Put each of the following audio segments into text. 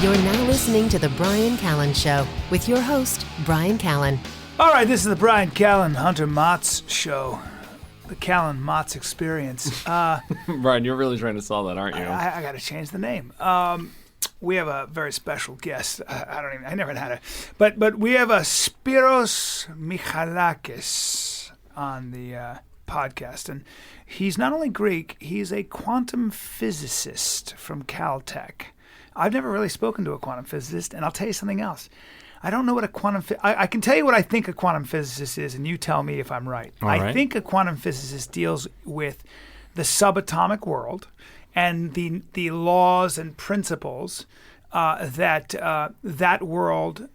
You're now listening to The Brian Callen Show with your host, Brian Callen. All right, this is the Brian Callen, Hunter Mott's show. The Callen-Mott's experience. Brian, you're really trying to sell that, aren't you? I got to change the name. We have a very special guest. I never had but we have a Spiros Michalakis on the podcast, and he's not only Greek, he's a quantum physicist from Caltech. I've never really spoken to a quantum physicist, and I'll tell you something else. I don't know what a quantum I can tell you what I think a quantum physicist is, and you tell me if I'm right. I think a quantum physicist deals with the subatomic world and the laws and principles that world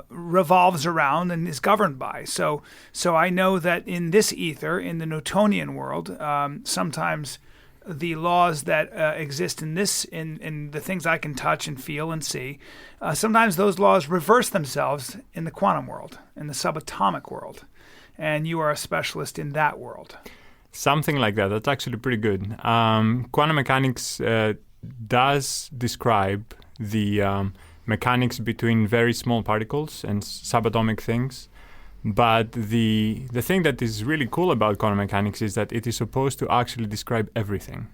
revolves around and is governed by. So I know that in this ether, in the Newtonian world, sometimes the laws that exist in the things I can touch and feel and see, sometimes those laws reverse themselves in the quantum world, in the subatomic world. And you are a specialist in that world. Something like that. That's actually pretty good. Quantum mechanics does describe the mechanics between very small particles and subatomic things. But the thing that is really cool about quantum mechanics is that it is supposed to actually describe everything.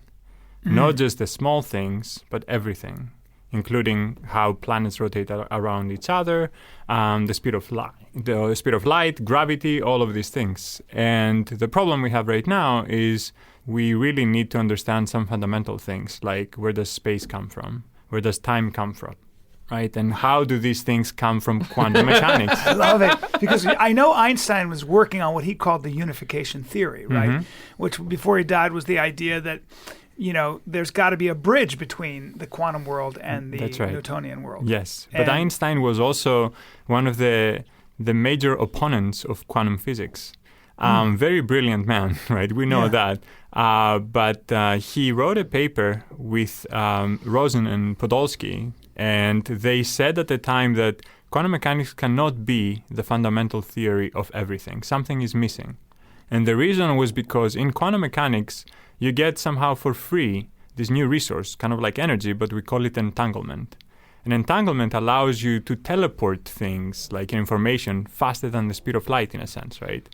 Not just the small things, but everything, including how planets rotate around each other, the speed of light, gravity, all of these things. And the problem we have right now is we really need to understand some fundamental things, like where does space come from? Where does time come from? Right, and how do these things come from quantum mechanics? I love it, because I know Einstein was working on what he called the unification theory, right? Mm-hmm. Which, before he died, was the idea that, there's got to be a bridge between the quantum world and the Newtonian world. Yes, but Einstein was also one of the major opponents of quantum physics. Very brilliant man, right? We know that. But he wrote a paper with Rosen and Podolsky, and they said at the time that quantum mechanics cannot be the fundamental theory of everything. Something is missing. And the reason was because in quantum mechanics, you get somehow for free this new resource, kind of like energy, but we call it entanglement. And entanglement allows you to teleport things like information faster than the speed of light, in a sense, right?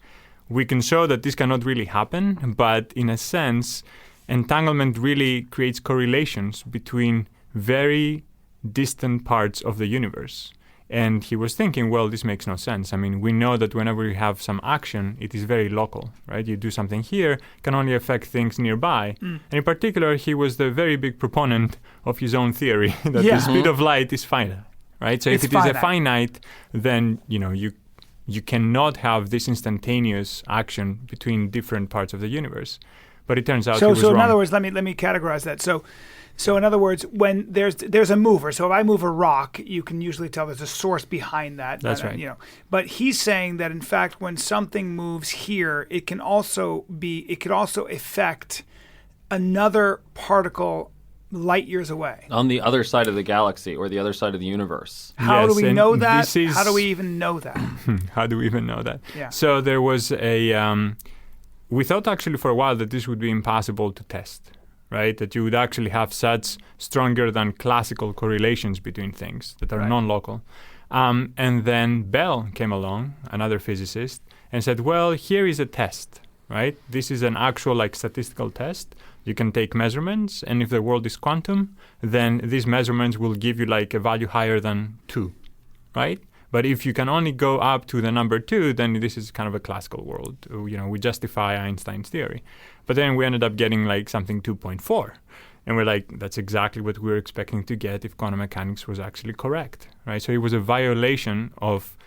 We can show that this cannot really happen, but in a sense, entanglement really creates correlations between very distant parts of the universe. And he was thinking, well, this makes no sense. I mean, we know that whenever you have some action, it is very local, right? You do something here, can only affect things nearby. And in particular, he was the very big proponent of his own theory that the speed of light is finite, right? So if it is a finite, then, you cannot have this instantaneous action between different parts of the universe. But it turns out he was wrong. So in other words, let me categorize that. So in other words, when there's a mover, so if I move a rock, you can usually tell there's a source behind that. That's right. But he's saying that in fact, when something moves here, it could also affect another particle light years away. On the other side of the galaxy or the other side of the universe. How do we know that? How do we even know that? How do we even know that? Yeah. So there was we thought actually for a while that this would be impossible to test, right? That you would actually have such stronger than classical correlations between things that are non-local. And then Bell came along, another physicist, and said, well, here is a test, right? This is an actual statistical test. You can take measurements, and if the world is quantum, then these measurements will give you a value higher than 2, right? But if you can only go up to the number 2, then this is kind of a classical world. We justify Einstein's theory. But then we ended up getting something 2.4. And we're that's exactly what we were expecting to get if quantum mechanics was actually correct, right? So it was a violation of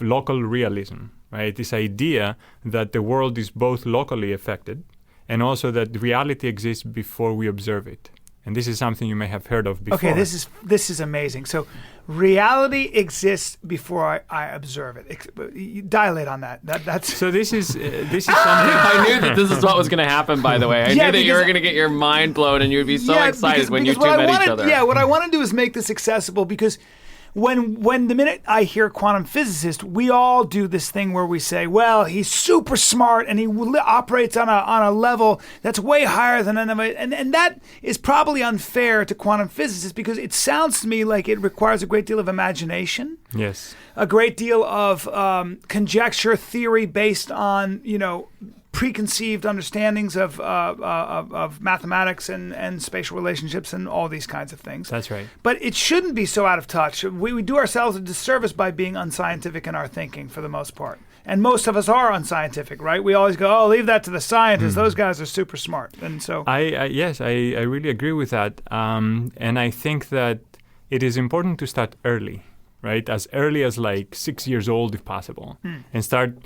local realism, right? This idea that the world is both locally affected and also that reality exists before we observe it. And this is something you may have heard of before. Okay, this is amazing. So reality exists before I observe it. Dilate on that. That's So this is something. I knew that this is what was going to happen, by the way. I knew that you were going to get your mind blown and you would be so excited when you two met each other. Yeah, what I want to do is make this accessible because when the minute I hear quantum physicist, we all do this thing where we say, well, he's super smart and he operates on a level that's way higher than anybody. And that is probably unfair to quantum physicists because it sounds to me like it requires a great deal of imagination. Yes. A great deal of conjecture, theory based on, preconceived understandings of mathematics and spatial relationships and all these kinds of things. That's right. But it shouldn't be so out of touch. We do ourselves a disservice by being unscientific in our thinking for the most part. And most of us are unscientific, right? We always go, oh, leave that to the scientists. Those guys are super smart. And so I really agree with that. And I think that it is important to start early, right? As early as like 6 years old if possible. And start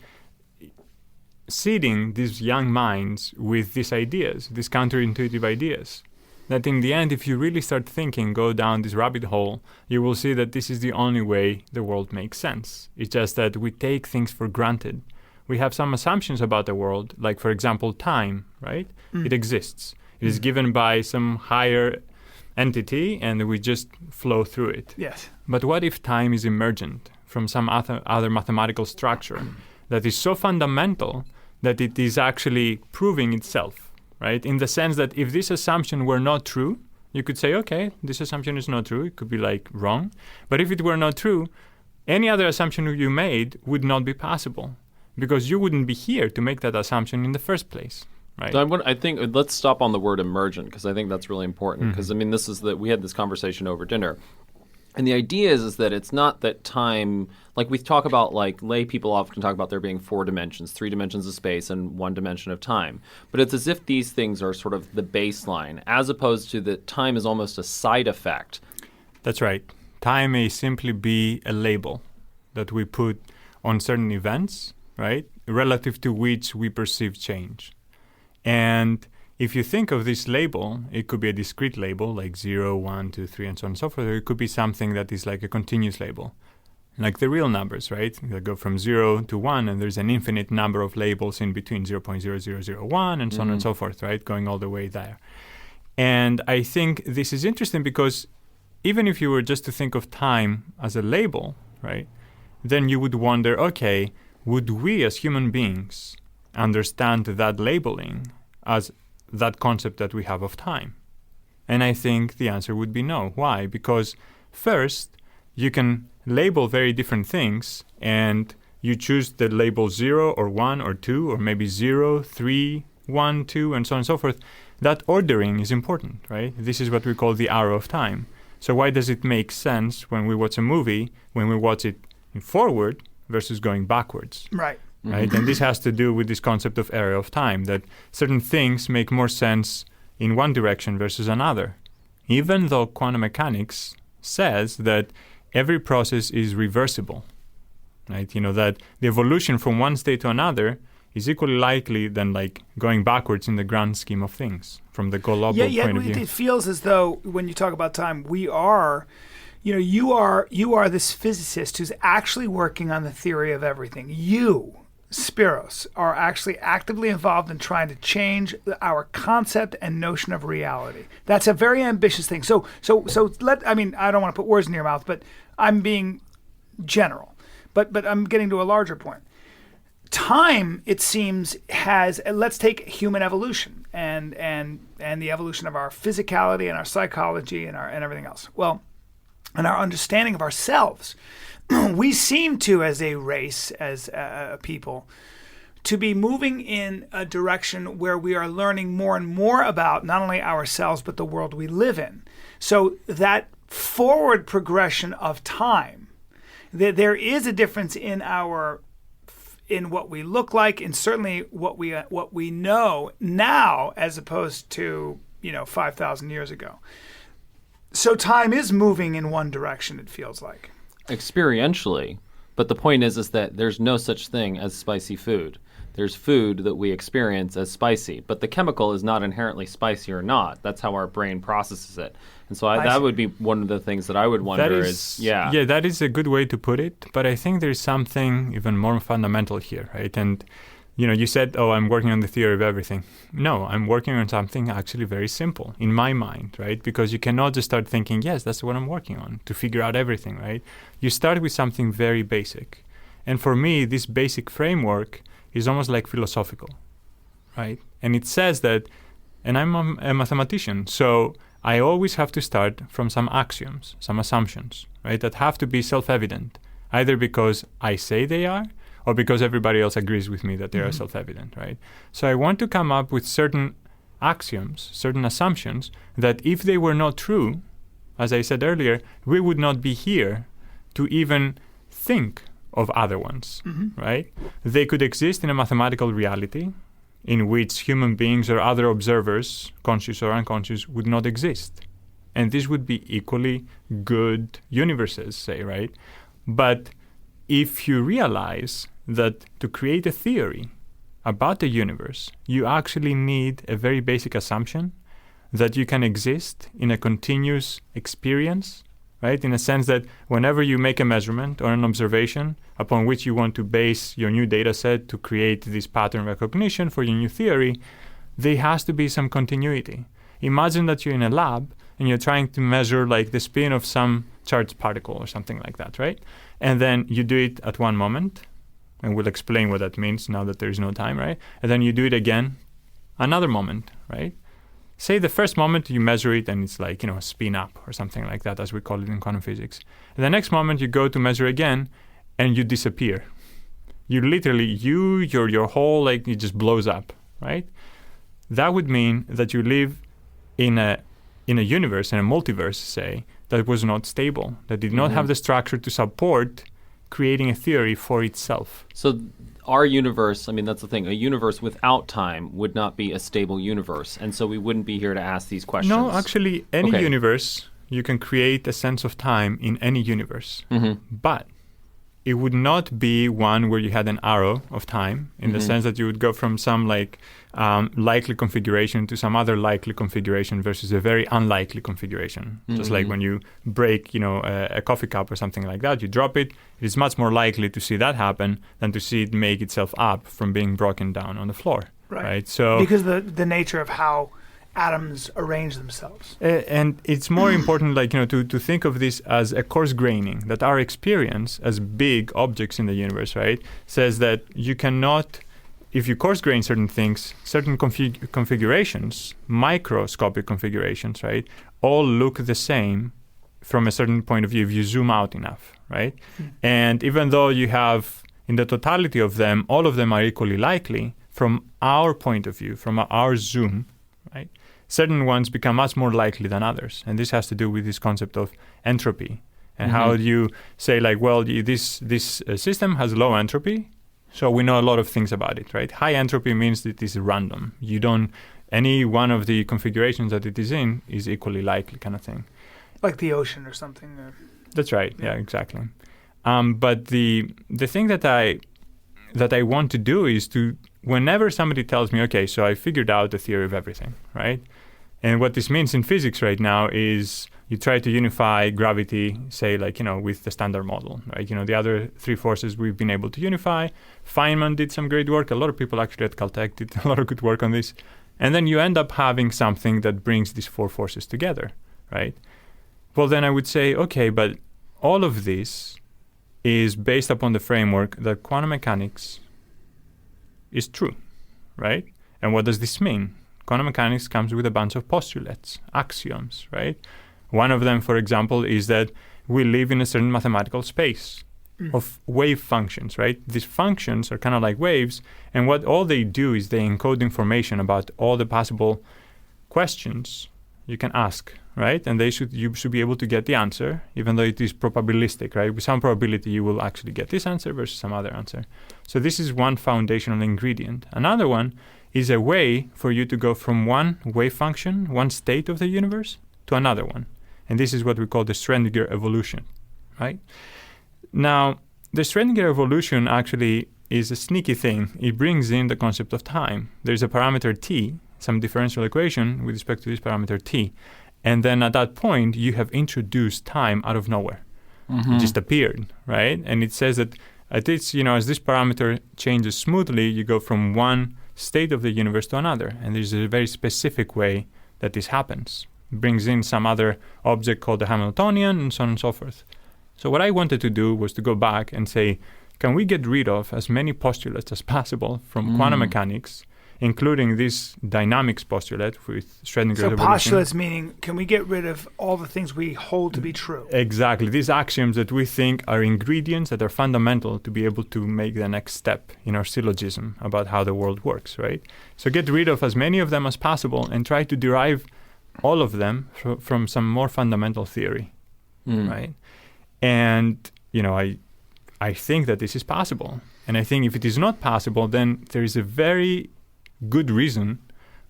seeding these young minds with these ideas, these counterintuitive ideas. That in the end, if you really start thinking, go down this rabbit hole, you will see that this is the only way the world makes sense. It's just that we take things for granted. We have some assumptions about the world, like, for example, time, right? It exists. It is given by some higher entity, and we just flow through it. yes. But what if time is emergent from some other mathematical structure that is so fundamental that it is actually proving itself, right? In the sense that if this assumption were not true, you could say, okay, this assumption is not true. It could be like wrong. But if it were not true, any other assumption you made would not be possible because you wouldn't be here to make that assumption in the first place, right? So I think let's stop on the word emergent because I think that's really important because we had this conversation over dinner. And the idea is that it's not that time, like we talk about, like lay people often talk about there being 4 dimensions, 3 dimensions of space and 1 dimension of time. But it's as if these things are sort of the baseline, as opposed to that time is almost a side effect. That's right. Time may simply be a label that we put on certain events, right, relative to which we perceive change. And if you think of this label, it could be a discrete label like 0, 1, 2, 3, and so on and so forth, or it could be something that is like a continuous label, like the real numbers, right? They go from 0 to 1, and there's an infinite number of labels in between 0.0001 and so on and so forth, right? Going all the way there. And I think this is interesting because even if you were just to think of time as a label, right, then you would wonder, okay, would we as human beings understand that labeling as that concept that we have of time? And I think the answer would be no. Why? Because first, you can label very different things and you choose the label 0 or 1 or 2 or maybe 0, 3, 1, 2 and so on and so forth. That ordering is important, right? This is what we call the arrow of time. So why does it make sense when we watch a movie, when we watch it in forward versus going backwards? Right. Right? And this has to do with this concept of arrow of time, that certain things make more sense in one direction versus another, even though quantum mechanics says that every process is reversible, right? That the evolution from one state to another is equally likely than like going backwards in the grand scheme of things from the global point of view. It feels as though when you talk about time, we are... you are this physicist who's actually working on the theory of everything. You, Spiros, are actually actively involved in trying to change our concept and notion of reality. That's a very ambitious thing. So I don't want to put words in your mouth, but I'm being general. But I'm getting to a larger point. Time, it seems, has, let's take human evolution and the evolution of our physicality and our psychology and everything else. Well, and our understanding of ourselves. We seem to, as a race, as a people, to be moving in a direction where we are learning more and more about not only ourselves, but the world we live in. So that forward progression of time, there is a difference in what we look like, and certainly what we know now, as opposed to 5,000 years ago. So time is moving in one direction, it feels like. Experientially. But the point is that there's no such thing as spicy food. There's food that we experience as spicy, but the chemical is not inherently spicy or not. That's how our brain processes it. And so that would be one of the things that I would wonder Yeah, that is a good way to put it, but I think there's something even more fundamental here, right? And you said, oh, I'm working on the theory of everything. No, I'm working on something actually very simple in my mind, right? Because you cannot just start thinking, yes, that's what I'm working on, to figure out everything, right? You start with something very basic. And for me, this basic framework is almost like philosophical, right? And it says that, and I'm a mathematician, so I always have to start from some axioms, some assumptions, right? That have to be self-evident, either because I say they are, or because everybody else agrees with me that they are self-evident, right? So I want to come up with certain axioms, certain assumptions that if they were not true, as I said earlier, we would not be here to even think of other ones, right? They could exist in a mathematical reality in which human beings or other observers, conscious or unconscious, would not exist. And this would be equally good universes, say, right? But if you realize that to create a theory about the universe, you actually need a very basic assumption that you can exist in a continuous experience, right? In a sense that whenever you make a measurement or an observation upon which you want to base your new data set to create this pattern recognition for your new theory, there has to be some continuity. Imagine that you're in a lab and you're trying to measure like the spin of some charged particle or something like that, right? And then you do it at one moment, and we'll explain what that means now that there is no time, right? And then you do it again, another moment, right? Say the first moment you measure it and it's like, a spin up or something like that, as we call it in quantum physics. And the next moment you go to measure again and you disappear. You literally, your whole, it just blows up, right? That would mean that you live in a universe, in a multiverse, say, that was not stable, that did not have the structure to support creating a theory for itself. So our universe, that's the thing, a universe without time would not be a stable universe. And so we wouldn't be here to ask these questions. No, actually, any universe, you can create a sense of time in any universe. But it would not be one where you had an arrow of time in the sense that you would go from some likely configuration to some other likely configuration versus a very unlikely configuration. Just like when you break, a coffee cup or something like that, you drop it. It is much more likely to see that happen than to see it make itself up from being broken down on the floor. Right? So because the nature of how atoms arrange themselves. And it's more important, to think of this as a coarse graining, that our experience as big objects in the universe, right, says that you cannot, if you coarse grain certain things, certain configurations, microscopic configurations, right, all look the same from a certain point of view if you zoom out enough, right? And even though you have, in the totality of them, all of them are equally likely, from our point of view, from our zoom, right, certain ones become much more likely than others. And this has to do with this concept of entropy. And how do you say, this system has low entropy, so we know a lot of things about it, right? High entropy means that it is random. Any one of the configurations that it is in is equally likely, kind of thing. Like the ocean or something. That's right. Yeah, exactly. But the thing that I want to do is to, whenever somebody tells me, okay, so I figured out the theory of everything, right? And what this means in physics right now is you try to unify gravity, say, with the standard model, right? The other three forces we've been able to unify. Feynman did some great work. A lot of people actually at Caltech did a lot of good work on this. And then you end up having something that brings these four forces together, right? Well, then I would say, okay, but all of this is based upon the framework that quantum mechanics is true, right? And what does this mean? Quantum mechanics comes with a bunch of postulates, axioms, right? One of them, for example, is that we live in a certain mathematical space of wave functions, right? These functions are kind of like waves, and what all they do is they encode information about all the possible questions you can ask, right? And you should be able to get the answer, even though it is probabilistic, right? With some probability, you will actually get this answer versus some other answer. So this is one foundational ingredient. Another one is a way for you to go from one wave function, one state of the universe, to another one. And this is what we call the Schrödinger evolution, right? Now, the Schrödinger evolution actually is a sneaky thing. It brings in the concept of time. There's a parameter t, some differential equation with respect to this parameter t. And then at that point, you have introduced time out of nowhere. It just appeared, right? And it says that At least, as this parameter changes smoothly, you go from one state of the universe to another. And there's a very specific way that this happens. It brings in some other object called the Hamiltonian and so on and so forth. So what I wanted to do was to go back and say, can we get rid of as many postulates as possible from quantum mechanics, including this dynamics postulate with Schrödinger's So evolution. postulates meaning, can we get rid of all the things we hold to be true? Exactly. These axioms that we think are ingredients that are fundamental to be able to make the next step in our syllogism about how the world works, right? So get rid of as many of them as possible and try to derive all of them from some more fundamental theory, right? And, I think that this is possible. And I think if it is not possible, then there is a very good reason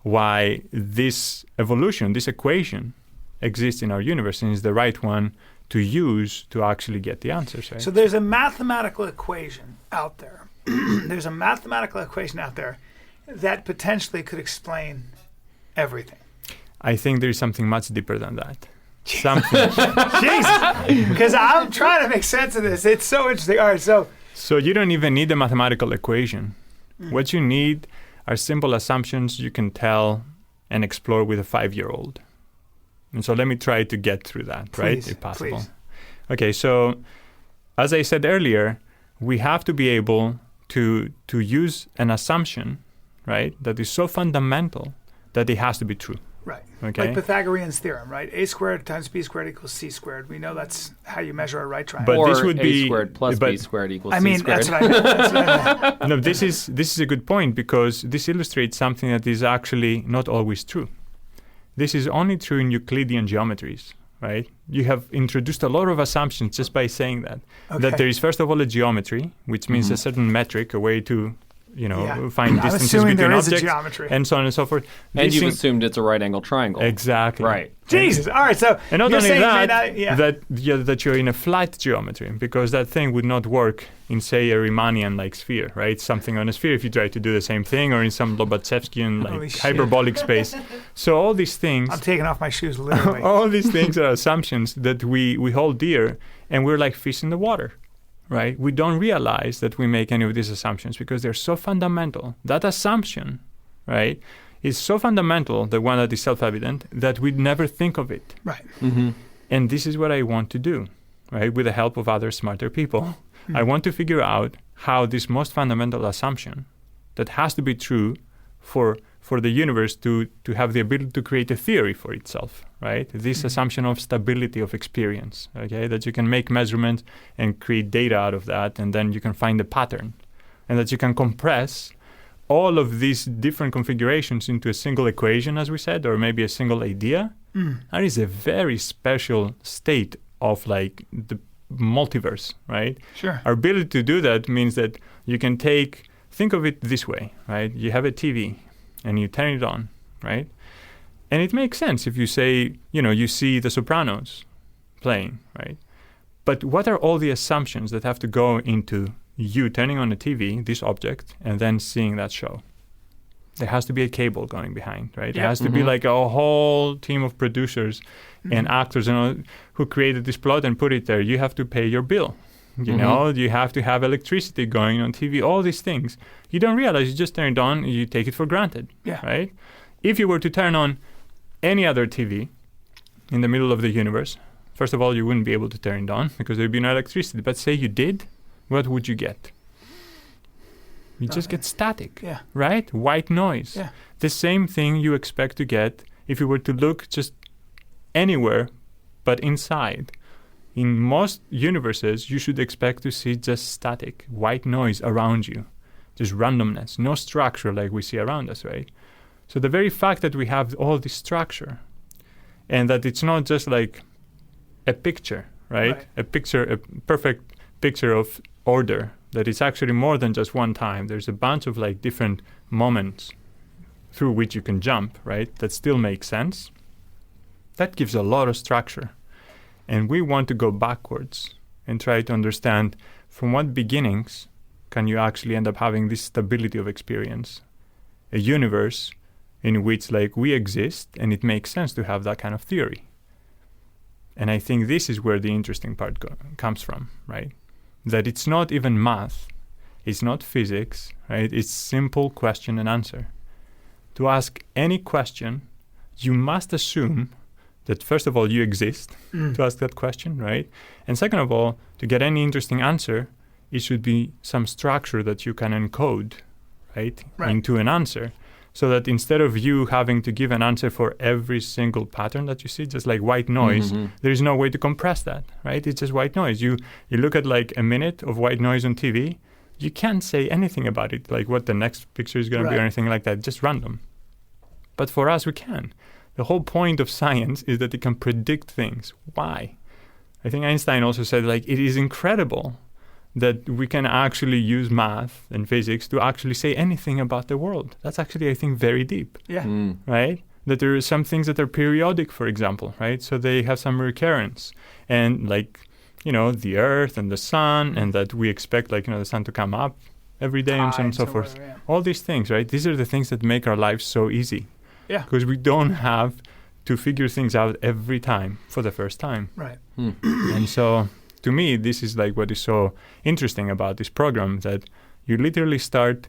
why this evolution, this equation, exists in our universe and is the right one to use to actually get the answers, right? So there's a mathematical equation out there. There's a mathematical equation out there that potentially could explain everything. I think there is something much deeper than that. Something. Jesus! Because I'm trying to make sense of this. It's so interesting. All right, So you don't even need a mathematical equation. What you need are simple assumptions you can tell and explore with a 5-year-old. And so let me try to get through that, right? If possible. Please. Okay, so as I said earlier, we have to be able to use an assumption, right, that is so fundamental that it has to be true. Right. Okay. Like Pythagorean's theorem, right? A squared times b squared equals c squared. We know that's how you measure a right triangle. But Or this would a be squared plus b squared equals I c mean, squared. that's what I meant. That's what I meant. No, this is a good point because this illustrates something that is actually not always true. This is only true in Euclidean geometries, right? You have introduced a lot of assumptions just by saying that. Okay. That there is first of all a geometry, which means a certain metric, a way to find I'm distances assuming between there is a objects, geometry. and so on and so forth. And These you've things- assumed it's a right angle triangle. exactly Right. Jesus. All right, so And not you're only saying that, that you're in a flat geometry, because that thing would not work in, say, a Riemannian-like sphere, right? Something on a sphere if you try to do the same thing, or in some Lobachevskian, Holy like, shit. hyperbolic space. So all these things, I'm taking off my shoes literally. all these things are assumptions that we hold dear, and we're like fish in the water, right? We don't realize that we make any of these assumptions because they're so fundamental. That assumption, right, is so fundamental, the one that is self-evident, that we'd never think of it. Right. And this is what I want to do, right, with the help of other smarter people. I want to figure out how this most fundamental assumption that has to be true for the universe to have the ability to create a theory for itself, right? This assumption of stability of experience, okay, that you can make measurements and create data out of that, and then you can find a pattern, and that you can compress all of these different configurations into a single equation, as we said, or maybe a single idea. That is a very special state of like the multiverse, right? Sure. Our ability to do that means that you can think of it this way, right? You have a TV and you turn it on, right? And it makes sense if you say, you see The Sopranos playing, right? But what are all the assumptions that have to go into you turning on the TV, this object, and then seeing that show? There has to be a cable going behind, right? There has to be like a whole team of producers and actors who created this plot and put it there. You have to pay your bill. You have to have electricity going on TV, all these things. You don't realize you just turn it on, you take it for granted, right? If you were to turn on any other TV in the middle of the universe, first of all, you wouldn't be able to turn it on because there'd be no electricity. But say you did, what would you get? You just get static, right? White noise. Yeah. The same thing you expect to get if you were to look just anywhere but inside. In most universes, you should expect to see just static, white noise around you. Just randomness, no structure like we see around us, right? So the very fact that we have all this structure and that it's not just like a picture, right? A perfect picture of order, that it's actually more than just one time. There's a bunch of like different moments through which you can jump, right? That still makes sense. That gives a lot of structure. And we want to go backwards and try to understand from what beginnings can you actually end up having this stability of experience, a universe in which like we exist and it makes sense to have that kind of theory. And I think this is where the interesting part comes from, right? that it's not even math, it's not physics, right? It's simple question and answer. To ask any question, you must assume that first of all you exist to ask that question, right? And second of all, to get any interesting answer, it should be some structure that you can encode, right, into an answer. So that instead of you having to give an answer for every single pattern that you see, just like white noise, there is no way to compress that, right? It's just white noise. You look at like a minute of white noise on TV, you can't say anything about it, like what the next picture is going to be or anything like that, just random. But for us, we can. The whole point of science is that it can predict things. Why? I think Einstein also said, like, it is incredible that we can actually use math and physics to actually say anything about the world. That's actually, I think, very deep. Yeah. Right? That there are some things that are periodic, for example, right? So they have some recurrence. And like, you know, the earth and the sun, and that we expect, like, you know, the sun to come up every day and so on and so forth. Whatever, all these things, right? These are the things that make our lives so easy. Yeah. Because we don't have to figure things out every time for the first time. Right. And so, to me, this is like what is so interesting about this program, that you literally start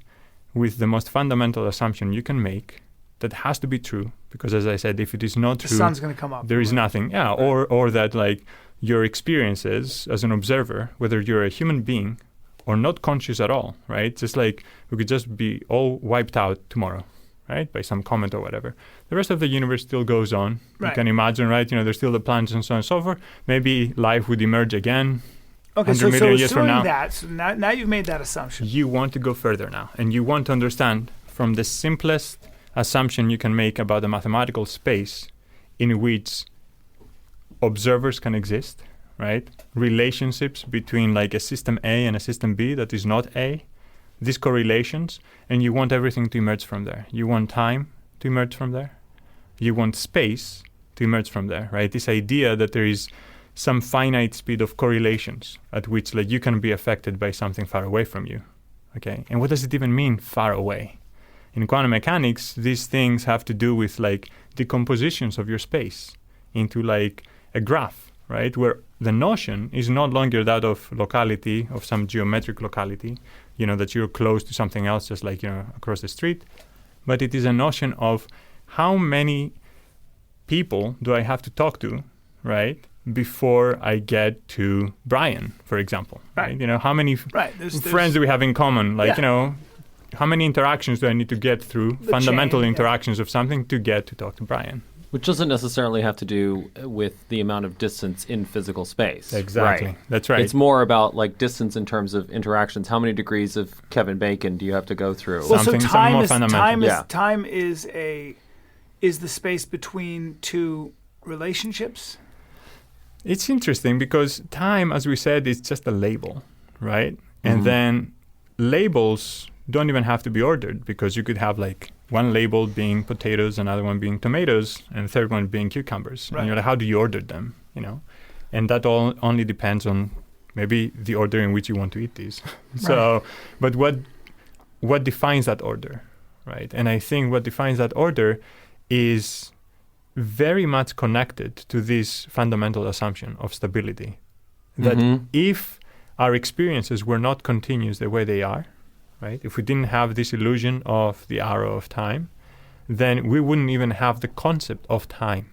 with the most fundamental assumption you can make that has to be true. Because as I said, if it is not The true, sun's going to come up. there is nothing. Yeah. Or that like your experiences as an observer, whether you're a human being or not conscious at all, right? Just like we could just be all wiped out tomorrow, right? By some comet or whatever. The rest of the universe still goes on. Right. You can imagine, right? You know, there's still the planets and so on and so forth. Maybe life would emerge again. Okay, 100 million years from assuming now. that, so now you've made that assumption. You want to go further now, and you want to understand from the simplest assumption you can make about the mathematical space in which observers can exist, right? Relationships between like a system A and a system B that is not A, these correlations, and you want everything to emerge from there. You want time to emerge from there. You want space to emerge from there, right? This idea that there is some finite speed of correlations at which like you can be affected by something far away from you, okay? And what does it even mean, far away? In quantum mechanics, these things have to do with like decompositions of your space into like a graph, right? Where the notion is no longer that of locality, of some geometric locality, you know, that you're close to something else, just like, you know, across the street. But it is a notion of how many people do I have to talk to, right, before I get to Brian, for example. Right? You know, how many friends do we have in common? Like, you know, how many interactions do I need to get through, fundamental interactions of something to get to talk to Brian? Which doesn't necessarily have to do with the amount of distance in physical space. Exactly. Right. That's right. It's more about like distance in terms of interactions. How many degrees of Kevin Bacon do you have to go through? Well, something more fundamental. Time is the space between two relationships. It's interesting because time, as we said, is just a label, right? And then labels don't even have to be ordered, because you could have like one label being potatoes, another one being tomatoes, and the third one being cucumbers. Right. And you're like, how do you order them? You know, and that all only depends on maybe the order in which you want to eat these. So, but what defines that order, right? And I think what defines that order is very much connected to this fundamental assumption of stability. That if our experiences were not continuous the way they are, right? If we didn't have this illusion of the arrow of time, then we wouldn't even have the concept of time.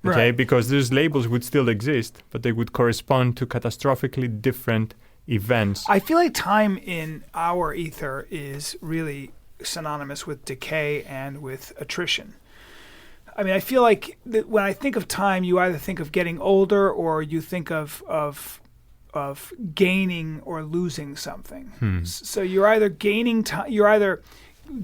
Okay? Right. Because those labels would still exist, but they would correspond to catastrophically different events. I feel like time in our ether is really synonymous with decay and with attrition. I mean, I feel like that when I think of time, you either think of getting older or you think of gaining or losing something. So you're either gaining time, you're either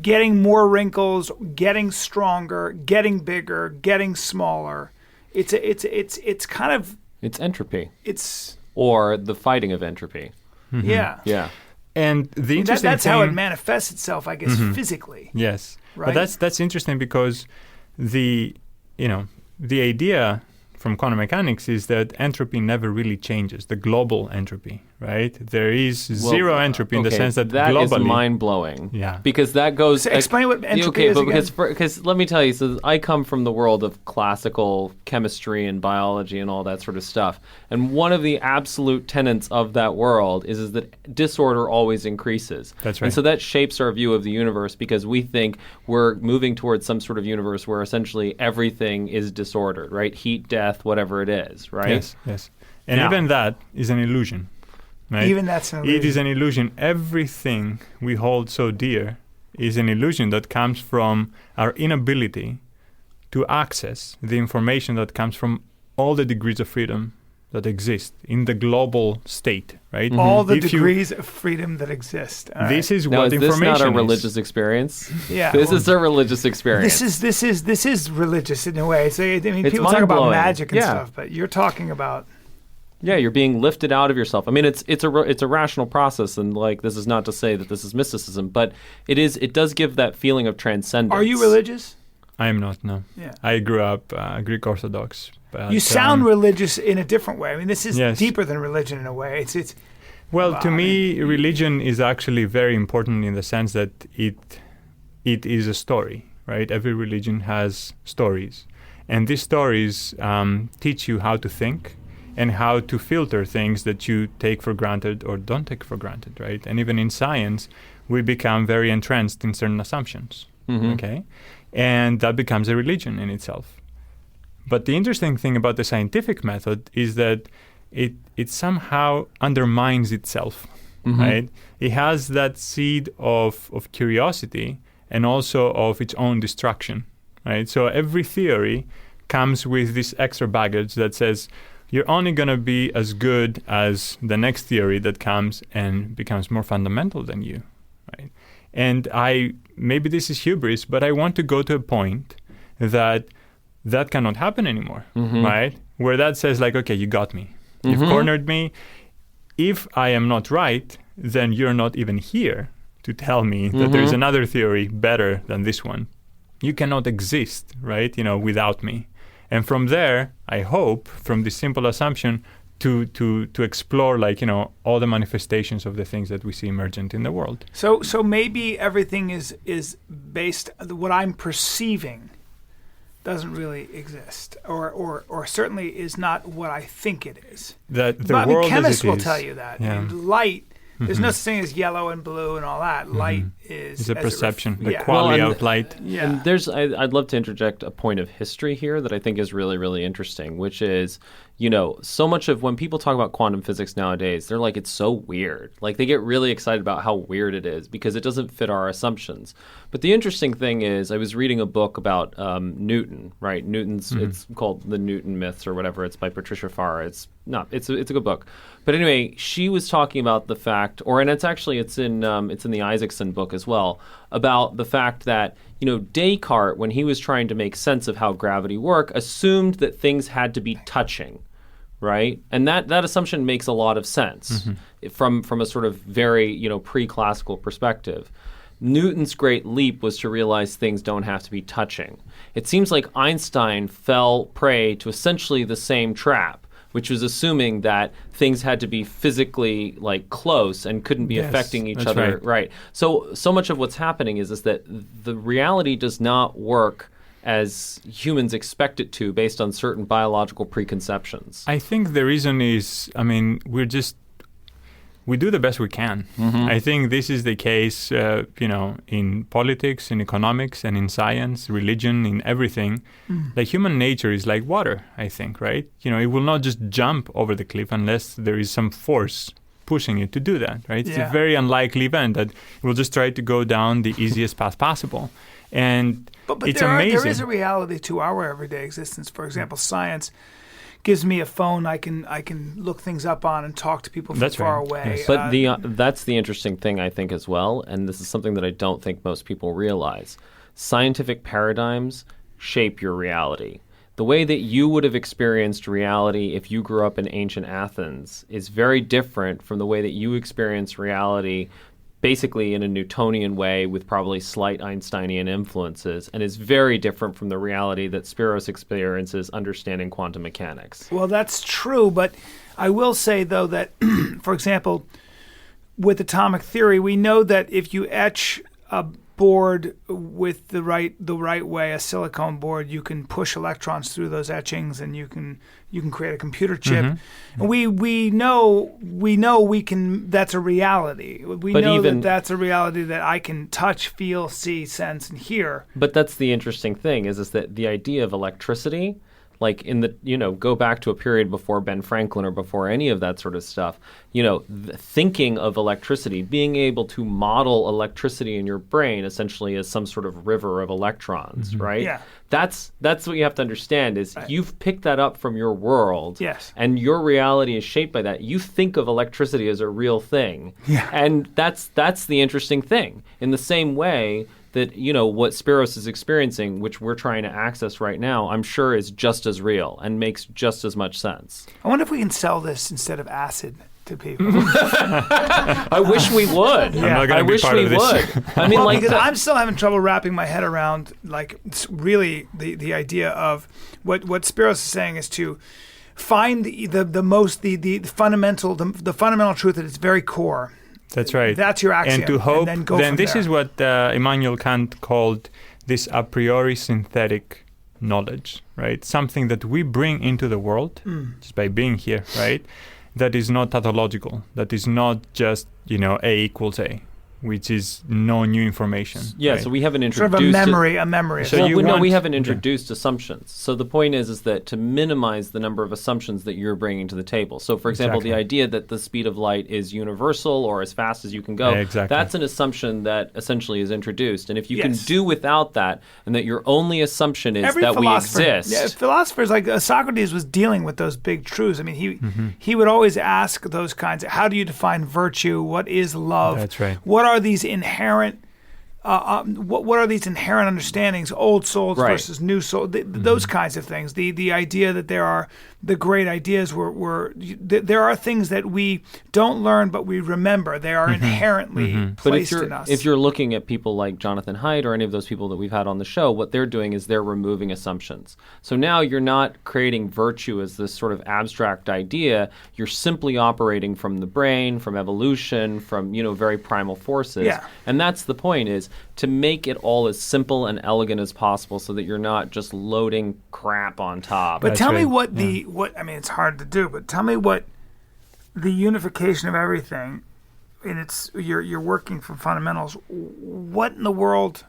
getting more wrinkles, getting stronger, getting bigger, getting smaller. It's kind of entropy. It's or the fighting of entropy. Yeah. And the interesting that's thing, how it manifests itself, I guess, physically. Yes, right? But that's interesting because the idea from quantum mechanics is that entropy never really changes, the global entropy, right? There is zero entropy in the sense that that globally... is mind-blowing. Yeah. Because that goes... So explain what entropy is again. Because let me tell you, so I come from the world of classical chemistry and biology and all that sort of stuff. And one of the absolute tenets of that world is that disorder always increases. That's right. And so that shapes our view of the universe because we think we're moving towards some sort of universe where essentially everything is disordered, right? Heat, death, whatever it is, right? Yes. And even that is an illusion. Right? Even that's an illusion. It is an illusion. Everything we hold so dear is an illusion that comes from our inability to access the information that comes from all the degrees of freedom that exist in the global state, right? Mm-hmm. All the degrees of freedom that exist. This is now, what is information this not a is. religious experience? Yeah. This is a religious experience. This is religious in a way. So, I mean, It's people talk about mind-blowing. magic and Yeah. stuff, but you're talking about... Yeah, you're being lifted out of yourself. I mean, it's a rational process, and like this is not to say that this is mysticism, but it does give that feeling of transcendence. Are you religious? I am not, no. Yeah. I grew up Greek Orthodox. But, You sound religious in a different way. I mean, this is Yes. deeper than religion in a way. It's Well, Wow, to I me, religion is actually very important in the sense that it is a story, right? Every religion has stories. And these stories teach you how to think and how to filter things that you take for granted or don't take for granted, right? And even in science, we become very entranced in certain assumptions, okay? And that becomes a religion in itself. But the interesting thing about the scientific method is that it somehow undermines itself, right? It has that seed of curiosity and also of its own destruction, right? So every theory comes with this extra baggage that says you're only going to be as good as the next theory that comes and becomes more fundamental than you, right? And maybe this is hubris, but I want to go to a point that cannot happen anymore, right? Where that says like, okay, you got me. You've cornered me. If I am not right, then you're not even here to tell me that there's another theory better than this one. You cannot exist, right? Without me. And from there, I hope, from this simple assumption, to explore all the manifestations of the things that we see emergent in the world. so maybe everything is based what I'm perceiving doesn't really exist, or certainly is not what I think it is. That the but world chemists as it will is, tell you that. yeah. And light, there's no such thing as yellow and blue and all that. Light is It's a perception, the yeah. quality Well, of light. Yeah. And I'd love to interject a point of history here that I think is really, really interesting, which is, so much of when people talk about quantum physics nowadays, they're like, it's so weird. Like they get really excited about how weird it is because it doesn't fit our assumptions. But the interesting thing is I was reading a book about Newton, right? It's called The Newton Myths or whatever. It's by Patricia Farr. It's a good book. But anyway, she was talking about the fact, and it's in the Isaacson book as well, about the fact that, Descartes, when he was trying to make sense of how gravity worked, assumed that things had to be touching, right? And that assumption makes a lot of sense from a sort of very, pre-classical perspective. Newton's great leap was to realize things don't have to be touching. It seems like Einstein fell prey to essentially the same trap, which was assuming that things had to be physically close and couldn't be affecting each other. Right. So much of what's happening is that the reality does not work as humans expect it to based on certain biological preconceptions. I think the reason is, we do the best we can. I think this is the case, in politics, in economics, and in science, religion, in everything. Like human nature is like water, I think, right? It will not just jump over the cliff unless there is some force pushing it to do that, right? It's a very unlikely event that it will just try to go down the easiest path possible. And but it's there amazing. is a reality to our everyday existence. For example, science gives me a phone I can look things up on and talk to people from far away. Yes. But that's the interesting thing, I think, as well, and this is something that I don't think most people realize. Scientific paradigms shape your reality. The way that you would have experienced reality if you grew up in ancient Athens is very different from the way that you experience reality basically in a Newtonian way with probably slight Einsteinian influences, and is very different from the reality that Spiros experiences understanding quantum mechanics. Well, that's true, but I will say, though, that, for example, with atomic theory, we know that if you etch a board with the right way, a silicon board, you can push electrons through those etchings, and you can create a computer chip. And we know we can. That's a reality. We know that's a reality that I can touch, feel, see, sense, and hear. But that's the interesting thing is that the idea of electricity, like in the, go back to a period before Ben Franklin or before any of that sort of stuff, thinking of electricity, being able to model electricity in your brain essentially as some sort of river of electrons, right? Yeah. That's what you have to understand is you've picked that up from your world. Yes. And your reality is shaped by that. You think of electricity as a real thing. Yeah. And that's the interesting thing. In the same way that, what Spiros is experiencing, which we're trying to access right now, I'm sure is just as real and makes just as much sense. I wonder if we can sell this instead of acid to people. I wish we would. Yeah. I'm not I going to be wish part we of this. would. I mean, because I'm still having trouble wrapping my head around, like, it's really the idea of what Spiros is saying is to find the fundamental truth at its very core. That's right. That's your axiom. And to hope, and then go then from this there. is what Immanuel Kant called this a priori synthetic knowledge, right? Something that we bring into the world just by being here, right? That is not tautological. That is not just, A equals A, which is no new information. Yeah, right? so we haven't sort introduced of a memory. So well, you we want- haven't introduced assumptions. So the point is that to minimize the number of assumptions that you're bringing to the table. So, for example, Exactly. the idea that the speed of light is universal or as fast as you can go, Exactly. that's an assumption that essentially is introduced. And if you can Yes. do without that, and that your only assumption is Every that we philosopher, exist. Yeah, philosophers like Socrates was dealing with those big truths. I mean, he would always ask those kinds of, how do you define virtue? What is love? That's right. What are these inherent what are these inherent understandings, old souls Right. versus new souls, those kinds of things. The idea that there are the great ideas there are things that we don't learn but we remember. They are inherently But placed in us. if you're looking at people like Jonathan Haidt or any of those people that we've had on the show, what they're doing is they're removing assumptions. So now you're not creating virtue as this sort of abstract idea. You're simply operating from the brain, from evolution, from very primal forces. Yeah. And that's the point, is to make it all as simple and elegant as possible so that you're not just loading crap on top. But That's tell me right. what I mean, it's hard to do, but tell me what the unification of everything, and you're working from fundamentals. What in the world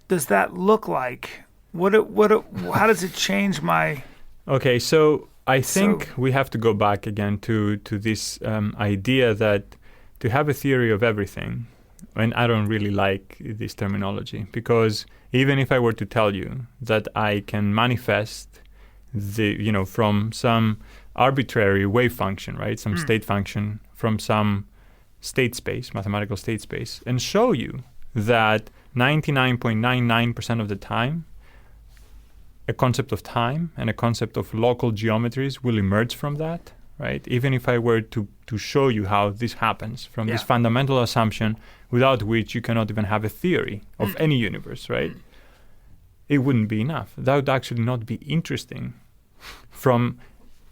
does that look like? How does it change my? Okay, so I think we have to go back again to this idea that to have a theory of everything, and I don't really like this terminology, because even if I were to tell you that I can manifest from some arbitrary wave function, right, some state function from some state space, mathematical state space, and show you that 99.99% of the time, a concept of time and a concept of local geometries will emerge from that, right? Even if I were to show you how this happens from this fundamental assumption without which you cannot even have a theory of any universe, right? It wouldn't be enough. That would actually not be interesting from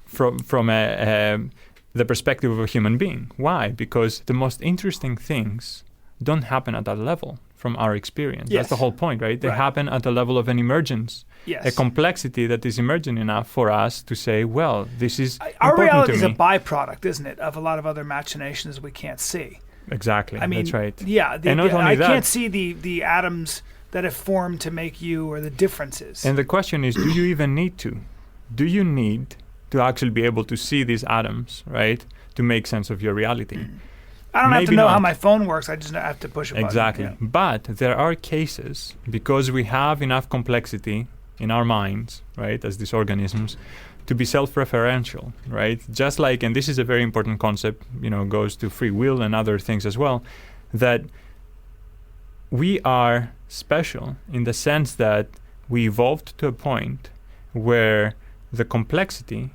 the perspective of a human being. Why? Because the most interesting things don't happen at that level from our experience. Yes. That's the whole point, right? They Right. happen at the level of an emergence. Yes. A complexity that is emergent enough for us to say, well, this is Our important reality to is a me. byproduct, isn't it, of a lot of other machinations we can't see. Exactly. I mean, that's right. Yeah, And not only I that- can't see the atoms that have formed to make you, or the differences. And the question is, do you even need to? Do you need to actually be able to see these atoms, right, to make sense of your reality? I don't have to maybe know how not. my phone works. I just have to push a button. Exactly. Yeah. But there are cases, because we have enough complexity in our minds, right, as these organisms, to be self-referential, right? Just like, and this is a very important concept, goes to free will and other things as well, that we are special in the sense that we evolved to a point where the complexity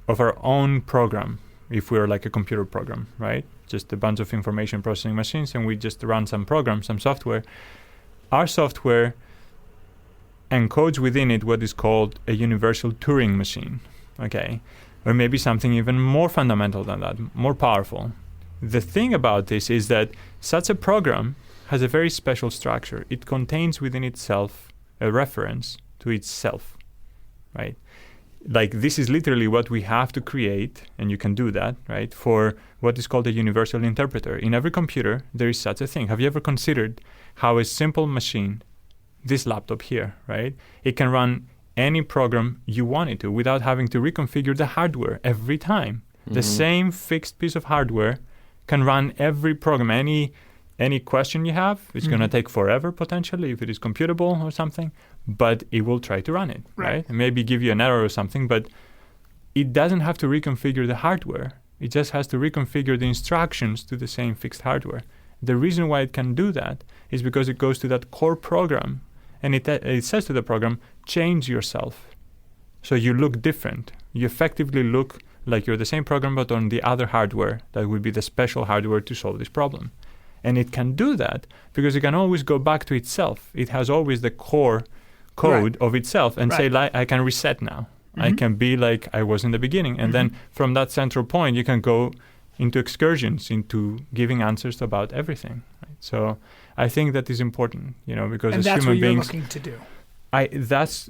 of our own program, if we're like a computer program, right? just a bunch of information processing machines, and we just run some programs, some software. Our software encodes within it what is called a universal Turing machine, okay? Or maybe something even more fundamental than that, more powerful. The thing about this is that such a program has a very special structure. It contains within itself a reference to itself, right? Like this is literally what we have to create, and you can do that, right, for what is called a universal interpreter. In every computer, there is such a thing. Have you ever considered how a simple machine, this laptop here, right, it can run any program you want it to without having to reconfigure the hardware every time. Mm-hmm. The same fixed piece of hardware can run every program. Any question you have, it's going to take forever potentially if it is computable or something, but it will try to run it, right? And maybe give you an error or something, but it doesn't have to reconfigure the hardware. It just has to reconfigure the instructions to the same fixed hardware. The reason why it can do that is because it goes to that core program, and it says to the program, change yourself. So you look different. You effectively look like you're the same program, but on the other hardware that would be the special hardware to solve this problem. And it can do that because it can always go back to itself. It has always the core code of itself and say, I can reset now. Mm-hmm. I can be like I was in the beginning. And then from that central point, you can go into excursions, into giving answers about everything. Right? So I think that is important, because as human beings... And that's what you're looking to do.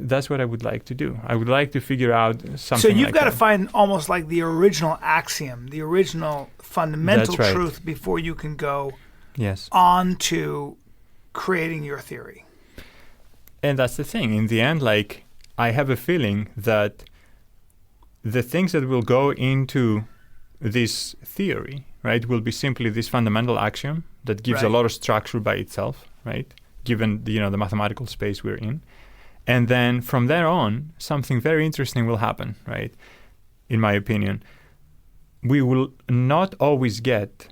That's what I would like to do. I would like to figure out something. So you've got to find almost like the original axiom, the original fundamental truth before you can go on to creating your theory. And that's the thing. In the end, like, I have a feeling that the things that will go into this theory, right, will be simply this fundamental axiom that gives a lot of structure by itself, right, given the mathematical space we're in. And then from there on, something very interesting will happen, right? In my opinion, we will not always get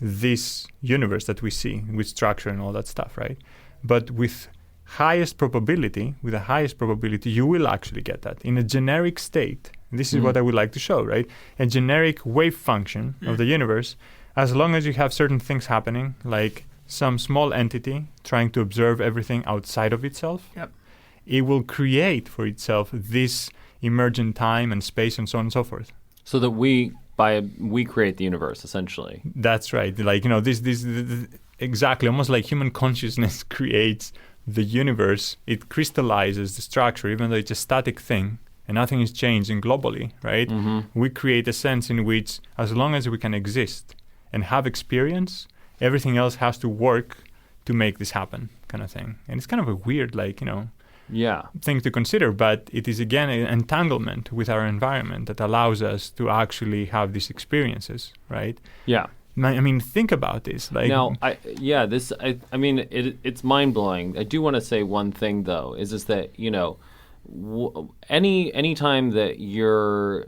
this universe that we see with structure and all that stuff, right? But with the highest probability, you will actually get that in a generic state. This is what I would like to show, right? A generic wave function of the universe, as long as you have certain things happening, like some small entity trying to observe everything outside of itself. Yep. It will create for itself this emergent time and space and so on and so forth. So that we create the universe, essentially. That's right. Like, this exactly, almost like human consciousness creates the universe. It crystallizes the structure, even though it's a static thing and nothing is changing globally, right? Mm-hmm. We create a sense in which, as long as we can exist and have experience, everything else has to work to make this happen, kind of thing. And it's kind of a weird, thing to consider, but it is again an entanglement with our environment that allows us to actually have these experiences, right? Yeah. I mean, think about this. It's mind blowing. I do want to say one thing though, is that any time that you're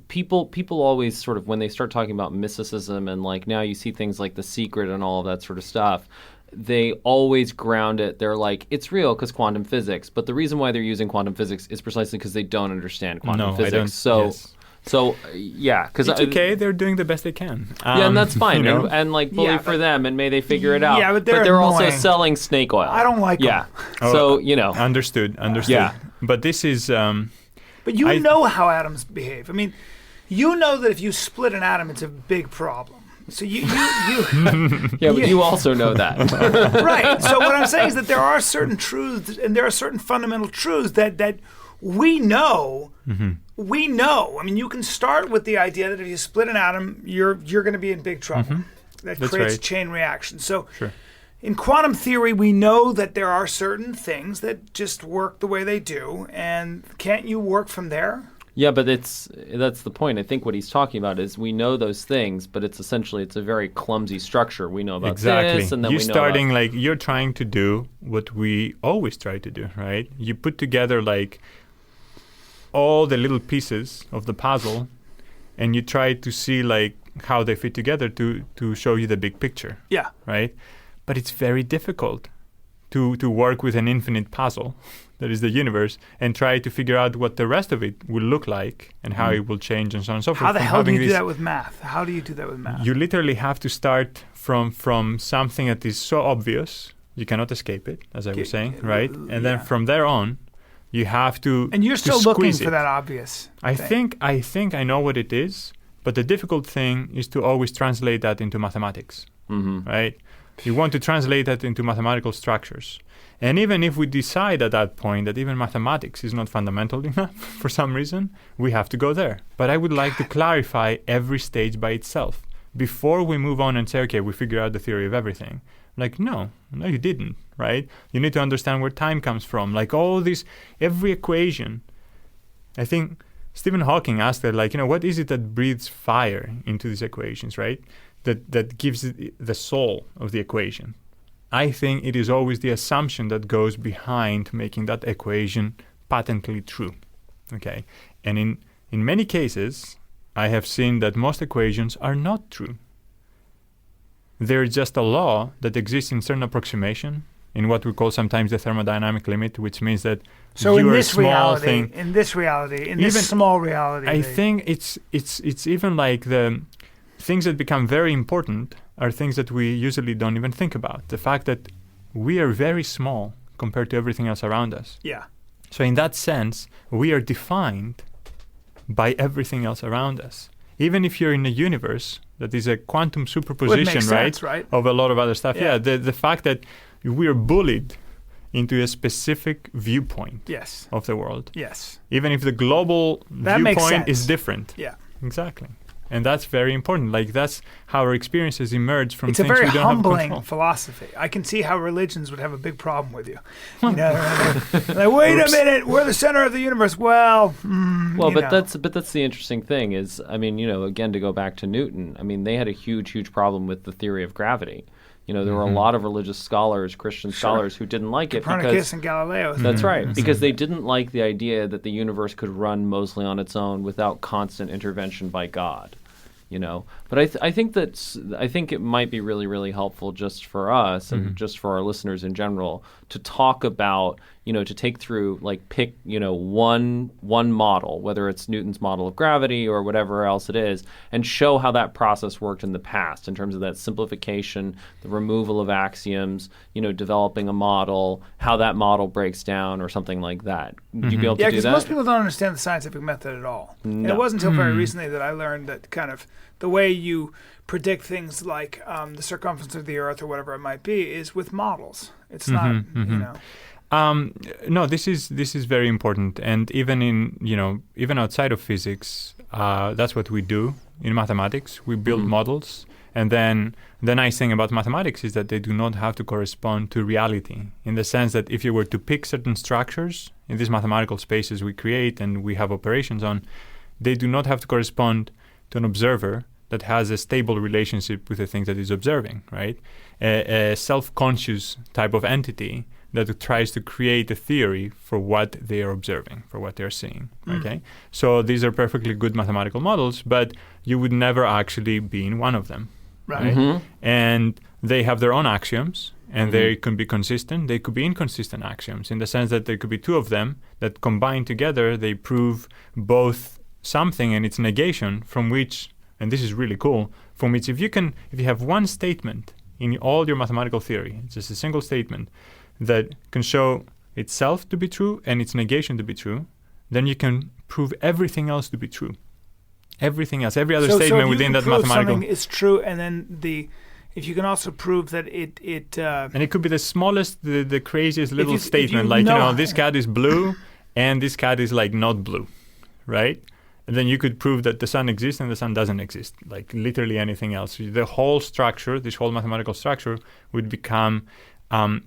people always sort of, when they start talking about mysticism and like now you see things like The Secret and all of that sort of stuff, they always ground it. They're like, it's real because quantum physics. But the reason why they're using quantum physics is precisely because they don't understand quantum physics. Because it's okay. They're doing the best they can. And that's fine. And bully for them, and may they figure it out. Yeah, but they're also selling snake oil. I don't like them. Yeah. So Understood. Yeah. But this is. But you know how atoms behave. I mean, you know that if you split an atom, it's a big problem. So you yeah, but you also know that. Right. So what I'm saying is that there are certain truths and there are certain fundamental truths that we know. Mm-hmm. We know. I mean, you can start with the idea that if you split an atom, you're going to be in big trouble. Mm-hmm. That creates a chain reaction. So in quantum theory, we know that there are certain things that just work the way they do. And can't you work from there? Yeah, but that's the point. I think what he's talking about is we know those things, but it's a very clumsy structure. We know about this, and then you're trying to do what we always try to do, right? You put together all the little pieces of the puzzle, and you try to see how they fit together to show you the big picture. Yeah. Right? But it's very difficult to work with an infinite puzzle, that is the universe, and try to figure out what the rest of it will look like and how it will change and so on and so forth. How the hell do you do that with math? How do you do that with math? You literally have to start from something that is so obvious, you cannot escape it, as I was saying, right? And then from there on, you have to And you're still looking for it. that obvious I thing. think I know what it is, but the difficult thing is to always translate that into mathematics, right? You want to translate that into mathematical structures. And even if we decide at that point that even mathematics is not fundamental enough for some reason, we have to go there. But I would like to clarify every stage by itself before we move on and say, okay, we figure out the theory of everything. Like, no, you didn't, right? You need to understand where time comes from. Like all this, every equation. I think Stephen Hawking asked that, like, what is it that breathes fire into these equations, right? That gives it the soul of the equation. I think it is always the assumption that goes behind making that equation patently true, okay? And in many cases, I have seen that most equations are not true. They're just a law that exists in certain approximation, in what we call sometimes the thermodynamic limit, which means that So in your this small reality, thing, in this Even- small reality, I think it's even like the things that become very important are things that we usually don't even think about. The fact that we are very small compared to everything else around us. yeah. So in that sense, we are defined by everything else around us. Even if you're in a universe that is a quantum superposition, makes sense, right? of a lot of other stuff. Yeah. The fact that we are bullied into a specific viewpoint Yes. of the world, Yes. even if the global That makes viewpoint is sense. different. Yeah. Exactly. And that's very important. Like, that's how our experiences emerge from It's a things very we don't have humbling control. philosophy. I can see how religions would have a big problem with you. Like, wait a minute, we're the center of the universe. Well, That's the interesting thing is, I mean, again, to go back to Newton, I mean, they had a huge problem with the theory of gravity. There were a lot of religious scholars, Christian scholars, who didn't like it Copernicus because and Galileo. that's right, because they didn't like the idea that the universe could run mostly on its own without constant intervention by God. But I think it might be really, really helpful just for us and just for our listeners in general to talk about, to take through, like, pick, one model, whether it's Newton's model of gravity or whatever else it is, and show how that process worked in the past in terms of that simplification, the removal of axioms, developing a model, how that model breaks down or something like that. Would you be able to Yeah, do because that? most people don't understand the scientific method at all. And No. it wasn't until very recently that I learned that kind of the way you predict things like the circumference of the Earth or whatever it might be is with models. It's not, No, this is very important, and even outside of physics, that's what we do in mathematics. We build models, and then the nice thing about mathematics is that they do not have to correspond to reality, in the sense that if you were to pick certain structures in these mathematical spaces we create and we have operations on, they do not have to correspond to an observer that has a stable relationship with the things that is observing, right? A self-conscious type of entity that tries to create a theory for what they are observing, for what they're seeing, okay? So these are perfectly good mathematical models, but you would never actually be in one of them, right? And they have their own axioms, and they can be consistent. They could be inconsistent axioms, in the sense that there could be two of them that combined together, they prove both something and its negation, from which, and this is really cool, from which if you have one statement in all your mathematical theory, it's just a single statement that can show itself to be true and its negation to be true, then you can prove everything else to be true. Everything else, every other statement within that mathematical. Something is true, and then if you can also prove that it and it could be the smallest, the craziest little if statement, you like know- this cat is blue, and this cat is like not blue, right? And then you could prove that the sun exists and the sun doesn't exist, like literally anything else. The whole structure, this whole mathematical structure, would become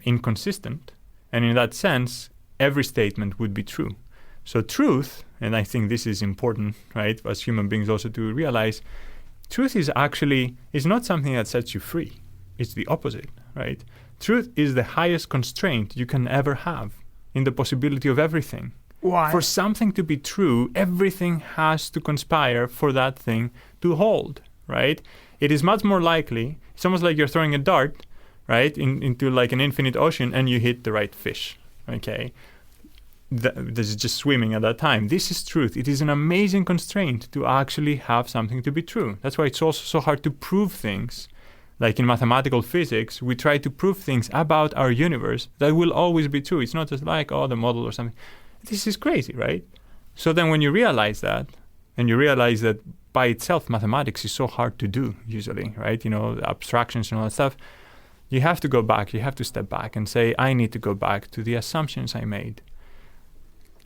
inconsistent, and in that sense, every statement would be true. So truth, and I think this is important, right, as human beings also to realize, truth is not something that sets you free. It's the opposite, right? Truth is the highest constraint you can ever have in the possibility of everything. Why? For something to be true, everything has to conspire for that thing to hold, right? It is much more likely, it's almost like you're throwing a dart, right, into like an infinite ocean, and you hit the right fish, okay? that is just swimming at that time. This is truth. It is an amazing constraint to actually have something to be true. That's why it's also so hard to prove things. Like in mathematical physics, we try to prove things about our universe that will always be true. It's not just like, the model or something. This is crazy, right? So then when you realize that, and you realize that by itself, mathematics is so hard to do usually, right? The abstractions and all that stuff. You have to go back. You have to step back and say, I need to go back to the assumptions I made.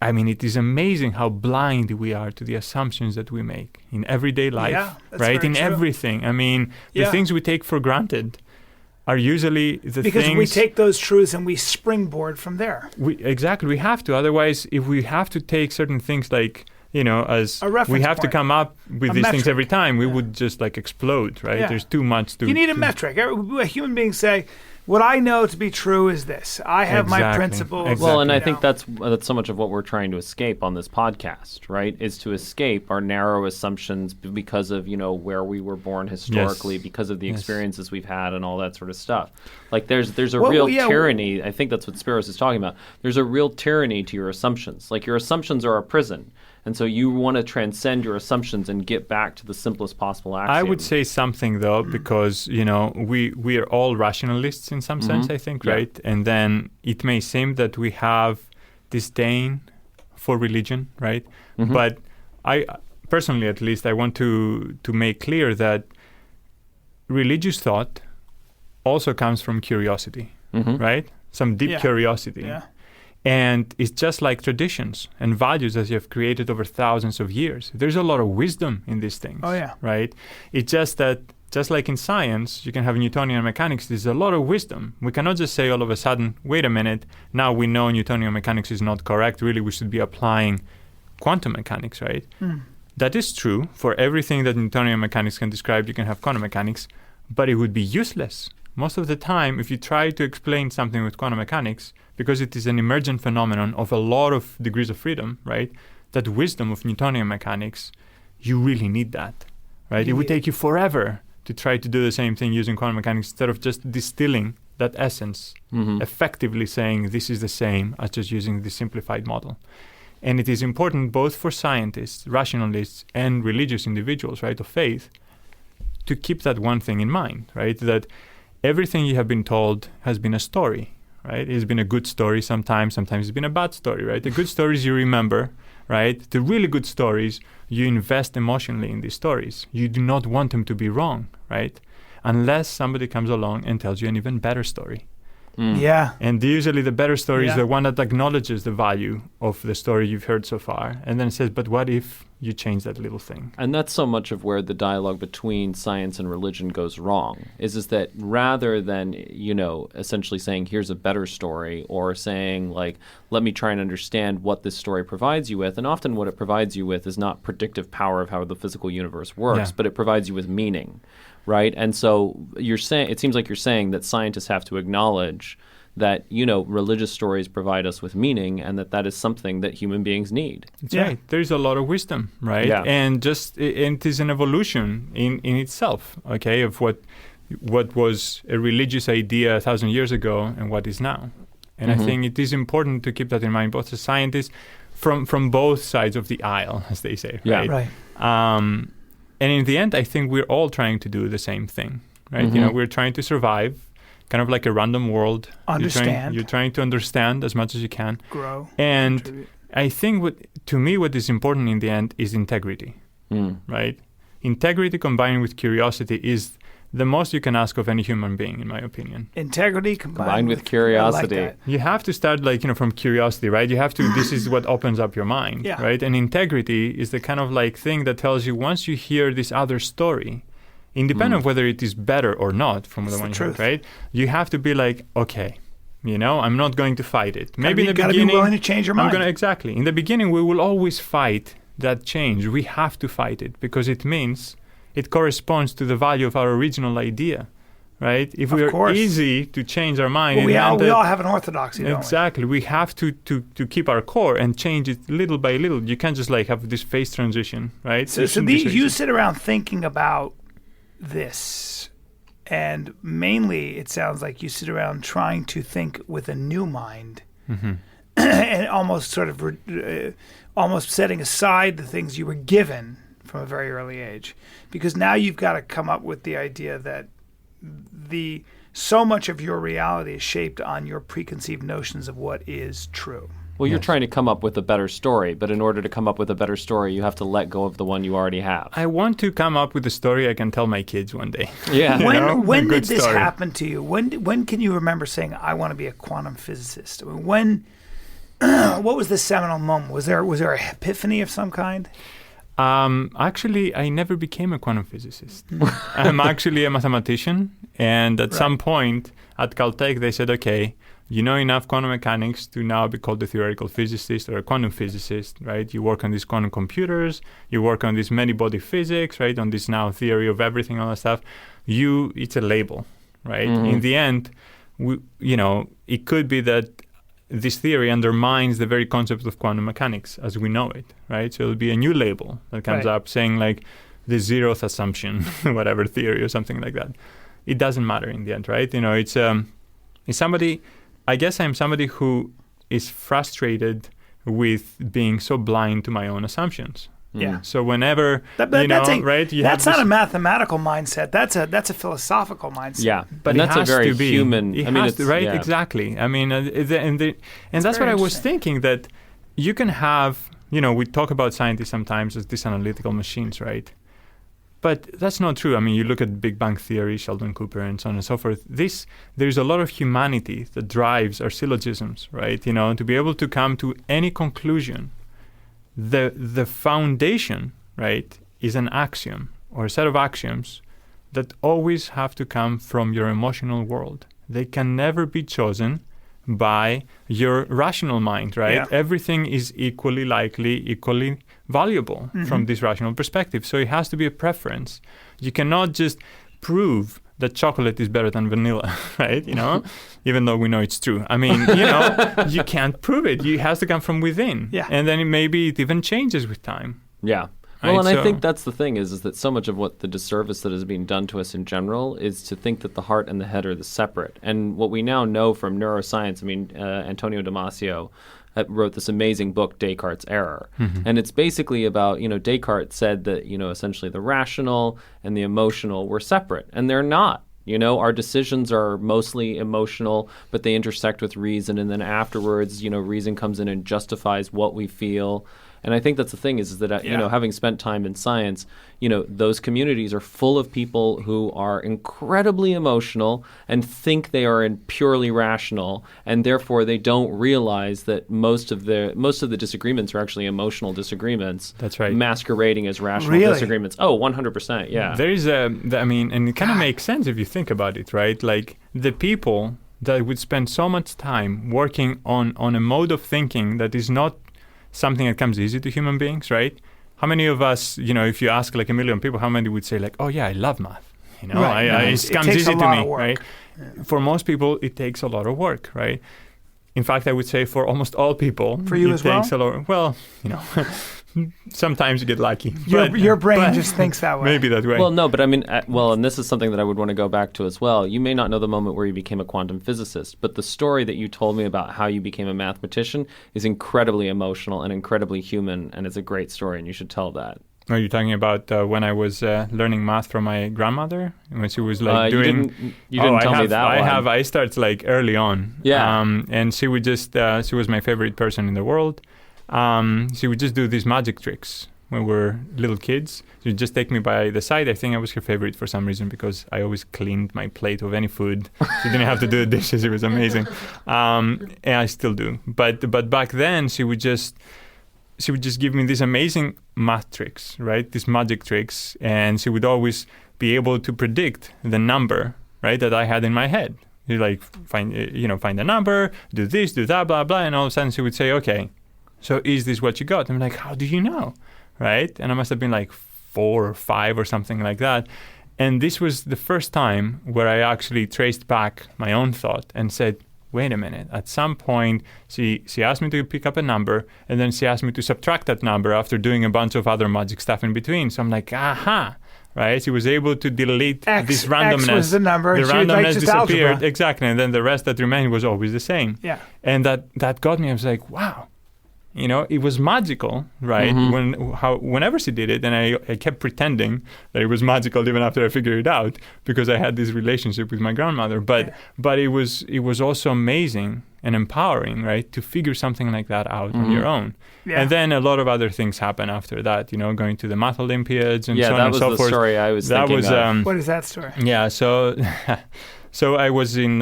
I mean, it is amazing how blind we are to the assumptions that we make in everyday life, right? In everything. I mean, the things we take for granted are usually the things... Because we take those truths and we springboard from there. Exactly. We have to. Otherwise, if we have to take certain things like... as we have to come up with these things every time, we would just explode, right? Yeah. There's too much to... You need a metric. Human beings say, what I know to be true is this. I have my principles. Exactly. Well, and I think that's so much of what we're trying to escape on this podcast, right? Is to escape our narrow assumptions because of, where we were born historically, because of the experiences we've had and all that sort of stuff. Like there's a real tyranny. I think that's what Spiros is talking about. There's a real tyranny to your assumptions. Like your assumptions are a prison. And so you want to transcend your assumptions and get back to the simplest possible axiom. I would say something, though, because, we are all rationalists in some sense, I think, right? And then it may seem that we have disdain for religion, right? But I, personally at least, I want to make clear that religious thought also comes from curiosity, right? Some deep curiosity. Yeah. And it's just like traditions and values that you have created over thousands of years. There's a lot of wisdom in these things. Oh, yeah. Right? It's just that, just like in science, you can have Newtonian mechanics, there's a lot of wisdom. We cannot just say all of a sudden, wait a minute, now we know Newtonian mechanics is not correct. Really, we should be applying quantum mechanics, right? That is true. For everything that Newtonian mechanics can describe, you can have quantum mechanics, but it would be useless. Most of the time, if you try to explain something with quantum mechanics, because it is an emergent phenomenon of a lot of degrees of freedom, right? That wisdom of Newtonian mechanics, you really need that, right? It would take you forever to try to do the same thing using quantum mechanics instead of just distilling that essence, effectively saying this is the same as just using the simplified model. And it is important both for scientists, rationalists, and religious individuals, right, of faith, to keep that one thing in mind, right? That everything you have been told has been a story, right? It's been a good story sometimes it's been a bad story, right? The good stories you remember, right? The really good stories, you invest emotionally in these stories. You do not want them to be wrong, right? Unless somebody comes along and tells you an even better story. Yeah. And usually the better story is the one that acknowledges the value of the story you've heard so far and then says, but what if you change that little thing? And that's so much of where the dialogue between science and religion goes wrong, is that rather than, essentially saying, here's a better story, or saying, let me try and understand what this story provides you with, and often what it provides you with is not predictive power of how the physical universe works, but it provides you with meaning. Right. And so it seems like you're saying that scientists have to acknowledge that, religious stories provide us with meaning, and that is something that human beings need. That's right. There's a lot of wisdom, right? Yeah. And it is an evolution in itself, okay, of what was a religious idea 1,000 years ago and what is now. And I think it is important to keep that in mind, both as scientists from both sides of the aisle, as they say, right? Yeah, right. And in the end, I think we're all trying to do the same thing, right? We're trying to survive, kind of like a random world. Understand. You're trying to understand as much as you can. Grow. And contribute. I think what is important in the end is integrity, right? Integrity combined with curiosity is the most you can ask of any human being, in my opinion. Integrity combined with curiosity. I like that. You have to start from curiosity, right? You have to, this is what opens up your mind, right? And integrity is the kind of thing that tells you once you hear this other story, independent of whether it is better or not from the one you heard, right? You have to be okay, I'm not going to fight it. Maybe in the beginning, be willing to change your mind. Exactly. In the beginning, we will always fight that change. We have to fight it because it means it corresponds to the value of our original idea, right? If we are easy to change our mind, we all have an orthodoxy, don't we? Exactly. We have to keep our core and change it little by little. You can't just have this phase transition, right? So you sit around thinking about this, and mainly it sounds like you sit around trying to think with a new mind. and almost sort of almost setting aside the things you were given from a very early age, because now you've got to come up with the idea that so much of your reality is shaped on your preconceived notions of what is true. Well, you're trying to come up with a better story, but in order to come up with a better story, you have to let go of the one you already have. I want to come up with a story I can tell my kids one day. Yeah. When did this happen to you? When can you remember saying, I want to be a quantum physicist? I mean, what was the seminal moment? Was there an epiphany of some kind? Actually, I never became a quantum physicist. I'm actually a mathematician, and at some point at Caltech, they said, okay, you know enough quantum mechanics to now be called a theoretical physicist or a quantum physicist, right? You work on these quantum computers, you work on this many-body physics, right? On this now theory of everything, all that stuff. It's a label, right? Mm-hmm. In the end, it could be that this theory undermines the very concept of quantum mechanics as we know it, right? So it'll be a new label that comes up saying like the zeroth assumption, whatever theory or something like that. It doesn't matter in the end, right? It's somebody. I guess I'm somebody who is frustrated with being so blind to my own assumptions. Yeah. So whenever right, that's not a mathematical mindset. That's a philosophical mindset. Yeah, but and that's a very human. Right? Exactly. I mean, and that's what I was thinking, that you can have. We talk about scientists sometimes as these analytical machines, right? But that's not true. I mean, you look at Big Bang Theory, Sheldon Cooper, and so on and so forth. There's a lot of humanity that drives our syllogisms, right? To be able to come to any conclusion. The foundation, right, is an axiom or a set of axioms that always have to come from your emotional world. They can never be chosen by your rational mind, right? Yeah. Everything is equally likely, equally valuable from this rational perspective. So it has to be a preference. You cannot just prove that chocolate is better than vanilla, right? Even though we know it's true. I mean, you can't prove it. It has to come from within. Yeah. And then maybe it even changes with time. Yeah. Well, and I think that's the thing is that so much of what the disservice that is being done to us in general is to think that the heart and the head are the separate. And what we now know from neuroscience, Antonio Damasio wrote this amazing book, Descartes' Error. Mm-hmm. And it's basically about, Descartes said that, essentially the rational and the emotional were separate. And they're not. Our decisions are mostly emotional, but they intersect with reason. And then afterwards, reason comes in and justifies what we feel. And I think that's the thing is that, having spent time in science, those communities are full of people who are incredibly emotional and think they are purely rational. And therefore, they don't realize that most of the disagreements are actually emotional disagreements. That's right. Masquerading as rational disagreements. Oh, 100%. Yeah. There is and it kind of makes sense if you think about it, right? Like the people that would spend so much time working on a mode of thinking that is not something that comes easy to human beings, right? How many of us, if you ask like 1 million people, how many would say like, oh yeah, I love math. It comes easy to me, right? Yeah. For most people, it takes a lot of work, right? In fact, I would say for almost all people, for you it as takes well? a lot. Well, sometimes you get lucky. Your brain just thinks that way. Maybe that way. Well, no, but and this is something that I would want to go back to as well. You may not know the moment where you became a quantum physicist, but the story that you told me about how you became a mathematician is incredibly emotional and incredibly human, and it's a great story, and you should tell that. Are you talking about when I was learning math from my grandmother when she was like doing? You didn't tell me that. I started like early on. Yeah. And she would just she was my favorite person in the world. She would just do these magic tricks when we were little kids. She would just take me by the side. I think I was her favorite for some reason because I always cleaned my plate of any food. She didn't have to do the dishes. It was amazing. And I still do. But back then she would just give me these amazing math tricks, right? These magic tricks. And she would always be able to predict the number, right, that I had in my head. You like find a number, do this, do that, blah, blah. And all of a sudden she would say, okay, so is this what you got? I'm like, how do you know? Right? And I must have been like 4 or 5 or something like that. And this was the first time where I actually traced back my own thought and said, wait a minute. At some point, she asked me to pick up a number, and then she asked me to subtract that number after doing a bunch of other magic stuff in between. So I'm like, aha, right? She was able to delete this randomness. X was the number. The and she was like randomness just disappeared. algebra. Exactly. And then the rest that remained was always the same. Yeah. And that got me. I was like, wow. You know, it was magical, right? Whenever she did it, and I kept pretending that it was magical even after I figured it out, because I had this relationship with my grandmother. But it was also amazing and empowering, right, to figure something like that out on your own. Yeah. And then a lot of other things happen after that. You know, going to the math Olympiads and so on and so forth. Yeah, that was the story I was thinking of. What is that story? Yeah, so I was in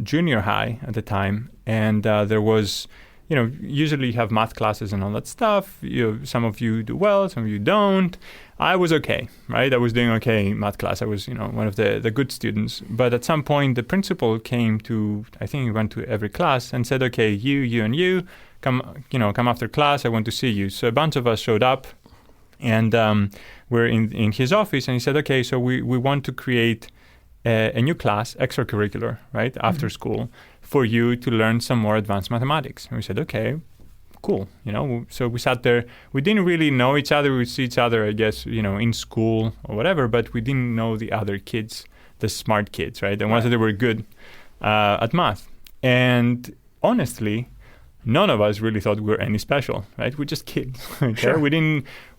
junior high at the time, and there was. You know, usually you have math classes and all that stuff. Some of you do well, some of you don't. I was okay, right? I was doing okay in math class. I was, one of the good students. But at some point, the principal came to, I think he went to every class and said, okay, you, and you, come after class. I want to see you. So a bunch of us showed up, and we're in his office. And he said, okay, so we want to create a new class, extracurricular, right, after school, for you to learn some more advanced mathematics. And we said, okay, cool. So we sat there. We didn't really know each other. We would see each other, I guess, in school or whatever, but we didn't know the other kids, the smart kids, right? The ones that were good at math. And honestly, none of us really thought we were any special, right? We're just kids. Okay? Sure. We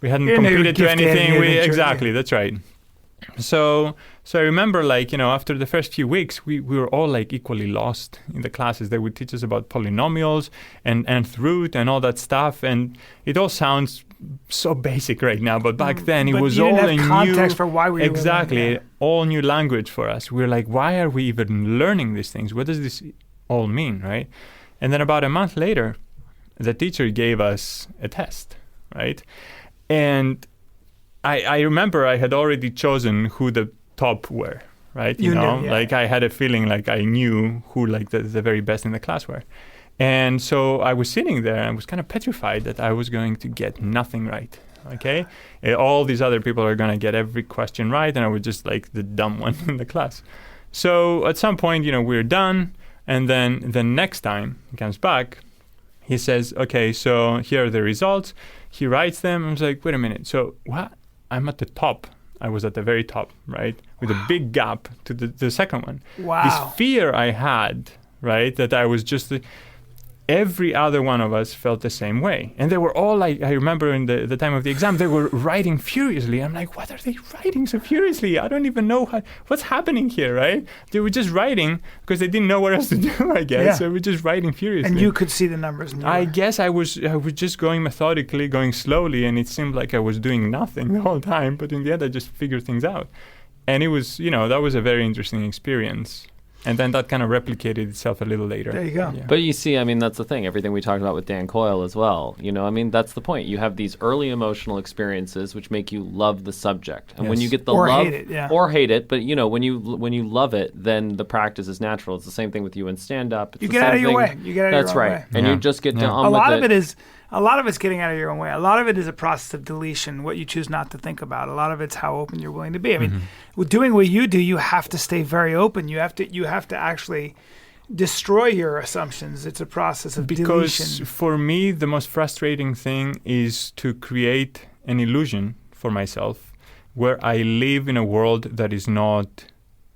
hadn't competed to anything. Exactly, that's right. So I remember, after the first few weeks, we were all equally lost in the classes. They would teach us about polynomials and nth root and all that stuff, and it all sounds so basic right now, but back then it was all a new context for why we exactly all new language for us. We were like, why are we even learning these things? What does this all mean, right? And then about a month later, the teacher gave us a test, right? And I remember I had already chosen who the top were, right? You knew, yeah. I had a feeling like I knew who the very best in the class were. And so I was sitting there and I was kind of petrified that I was going to get nothing right, okay? All these other people are going to get every question right, and I was just the dumb one in the class. So at some point, we're done, and then the next time he comes back, he says, okay, so here are the results. He writes them. I was like, wait a minute, so what? I'm at the top. I was at the very top, right? With a big gap to the second one. Wow. This fear I had, right? That I was just... every other one of us felt the same way. And they were all I remember in the time of the exam, they were writing furiously. I'm like, what are they writing so furiously? I don't even know what's happening here, right? They were just writing because they didn't know what else to do, I guess. Yeah. So they were just writing furiously. And you could see the numbers. I guess I was just going methodically, going slowly, and it seemed like I was doing nothing the whole time. But in the end, I just figured things out. And it was, that was a very interesting experience. And then that kind of replicated itself a little later. There you go. Yeah. But you see, that's the thing. Everything we talked about with Dan Coyle as well. That's the point. You have these early emotional experiences which make you love the subject. And when you get the love... hate it, yeah. Or hate it. But, when you love it, then the practice is natural. It's the same thing with you in stand-up. You get out of your way. You get out of your own way. That's right. And you just get on with it. A lot of it's getting out of your own way. A lot of it is a process of deletion, what you choose not to think about. A lot of it's how open you're willing to be. I mean, with doing what you do, you have to stay very open. You have to actually destroy your assumptions. It's a process of deletion. Because for me, the most frustrating thing is to create an illusion for myself where I live in a world that is not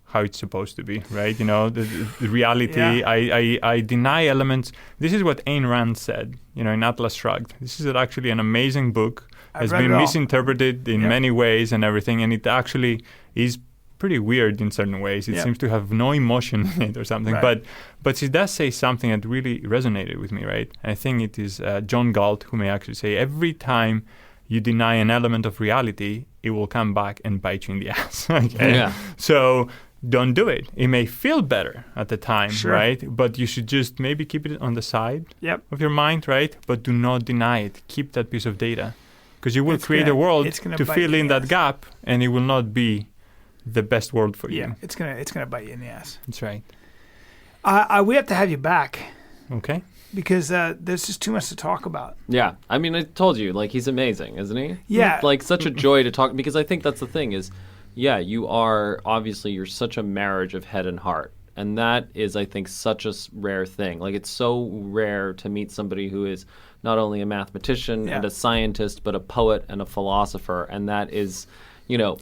how it's supposed to be, right? The reality, yeah. I deny elements. This is what Ayn Rand said, in Atlas Shrugged. This is actually an amazing book. Has been misinterpreted in many ways and everything, and it actually is pretty weird in certain ways. It seems to have no emotion in it or something. Right. But she does say something that really resonated with me, right? And I think it is John Galt who may actually say, every time you deny an element of reality, it will come back and bite you in the ass. Okay? Yeah. So don't do it. It may feel better at the time, sure. right? But you should just maybe keep it on the side of your mind, right? But do not deny it. Keep that piece of data. Because you will create a world to fill in that gap, and it will not be the best world for you. Yeah, it's gonna bite you in the ass. That's right. We have to have you back. Okay. Because there's just too much to talk about. Yeah. I told you, he's amazing, isn't he? Yeah. Such a joy to talk, because I think that's the thing is, yeah, you're such a marriage of head and heart. And that is, I think, such a rare thing. It's so rare to meet somebody who is not only a mathematician and a scientist, but a poet and a philosopher. And that is,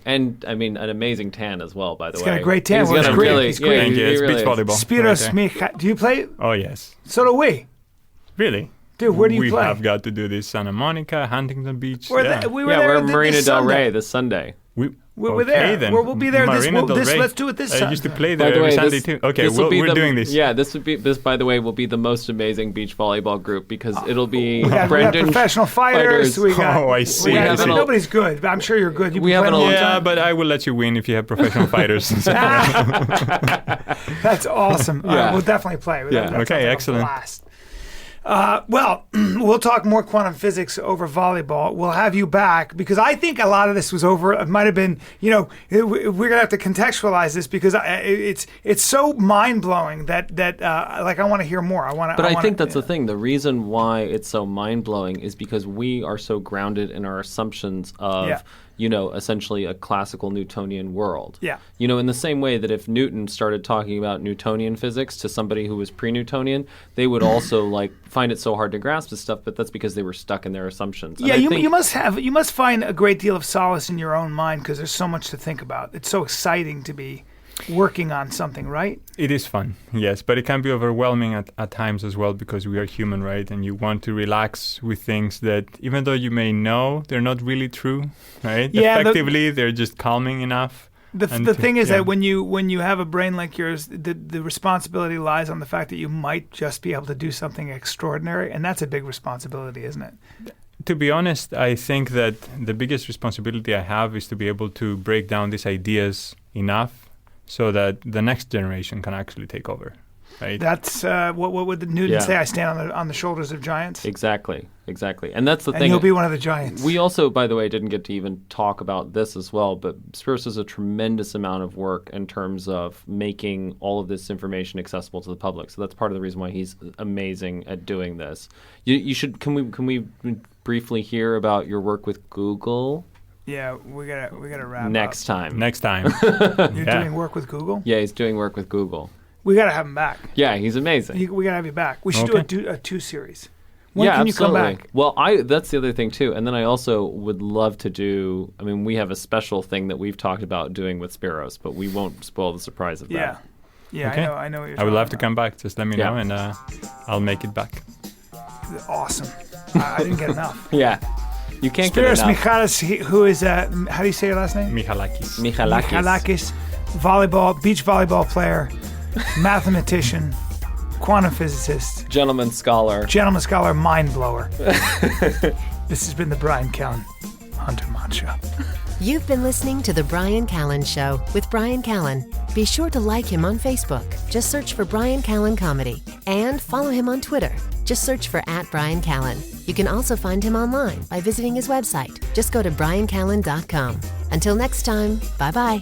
and I mean an amazing tan as well. By the way, He's got a great tan. He's Well, got he's a great. really, He's great. Thank you. It's really beach is. volleyball. Spiros right there. Michalakis. Do you play? Oh, yes. So do we. Really? Dude, where do you we play? have got to do this Santa Monica, Huntington Beach. We're yeah. there. We were there We're this Marina del Sunday. Rey this Sunday. We're okay, there. Then. We'll be there Marina del Rey. let's do it this I Sunday. used to play By there the every way, Sunday this- too. Okay, this will be we're doing this. Yeah, this, by the way, will be the most amazing beach volleyball group because it'll be We got Brendan professional fighters. We got, Oh, I see. I see. Nobody's good, but I'm sure you're good. You've We been have playing a long Yeah, time. but I will let you win if you have professional fighters. That's awesome. Yeah. We'll definitely play. Yeah. That sounds Okay, like a excellent. blast. Well, we'll talk more quantum physics over volleyball. We'll have you back because I think a lot of this was over. It might have been, we're gonna have to contextualize this because it's so mind blowing that like I want to hear more. But I think that's the thing. The reason why it's so mind-blowing is because we are so grounded in our assumptions of, essentially a classical Newtonian world. Yeah. In the same way that if Newton started talking about Newtonian physics to somebody who was pre-Newtonian, they would also find it so hard to grasp this stuff, but that's because they were stuck in their assumptions. And Yeah, I think, you must find a great deal of solace in your own mind because there's so much to think about. It's so exciting to be working on something, right? It is fun, yes, but it can be overwhelming at times as well because we are human, right? And you want to relax with things that, even though you may know they're not really true, right? Yeah, Effectively, they're just calming enough. The thing is that when you have a brain like yours, the responsibility lies on the fact that you might just be able to do something extraordinary, and that's a big responsibility, isn't it? To be honest, I think that the biggest responsibility I have is to be able to break down these ideas enough so that the next generation can actually take over, right? That's what would Newton say? I stand on the shoulders of giants. Exactly. And that's the And thing. you'll be one of the giants. We also, by the way, didn't get to even talk about this as well, but Spiros does a tremendous amount of work in terms of making all of this information accessible to the public. So that's part of the reason why he's amazing at doing this. You should. Can we briefly hear about your work with Google? Yeah, we gotta wrap Next up. time. Next time. You're doing work with Google? Yeah, he's doing work with Google. We gotta have him back. Yeah, he's amazing. We gotta have you back. We should do a 2 series. When yeah, can absolutely. you come back? Well, that's the other thing too. And then I also would love to do. I mean, we have a special thing that we've talked about doing with Spiros, but we won't spoil the surprise of that. Yeah. Okay. I know what you're I would love to talking come back. Just let me know, and I'll make it back. about. Awesome. I didn't get enough. Yeah. You can't get Spiros enough. Michalakis, who is how do you say your last name? Michalakis. Michalakis. Beach volleyball player, mathematician, quantum physicist, Gentleman scholar. mind blower. This has been the Brian Callen Hunter Show. You've been listening to The Brian Callen Show with Brian Callen. Be sure to like him on Facebook. Just search for Brian Callen Comedy. And follow him on Twitter. Just search for @Brian Callen. You can also find him online by visiting his website. Just go to briancallen.com. Until next time, bye-bye.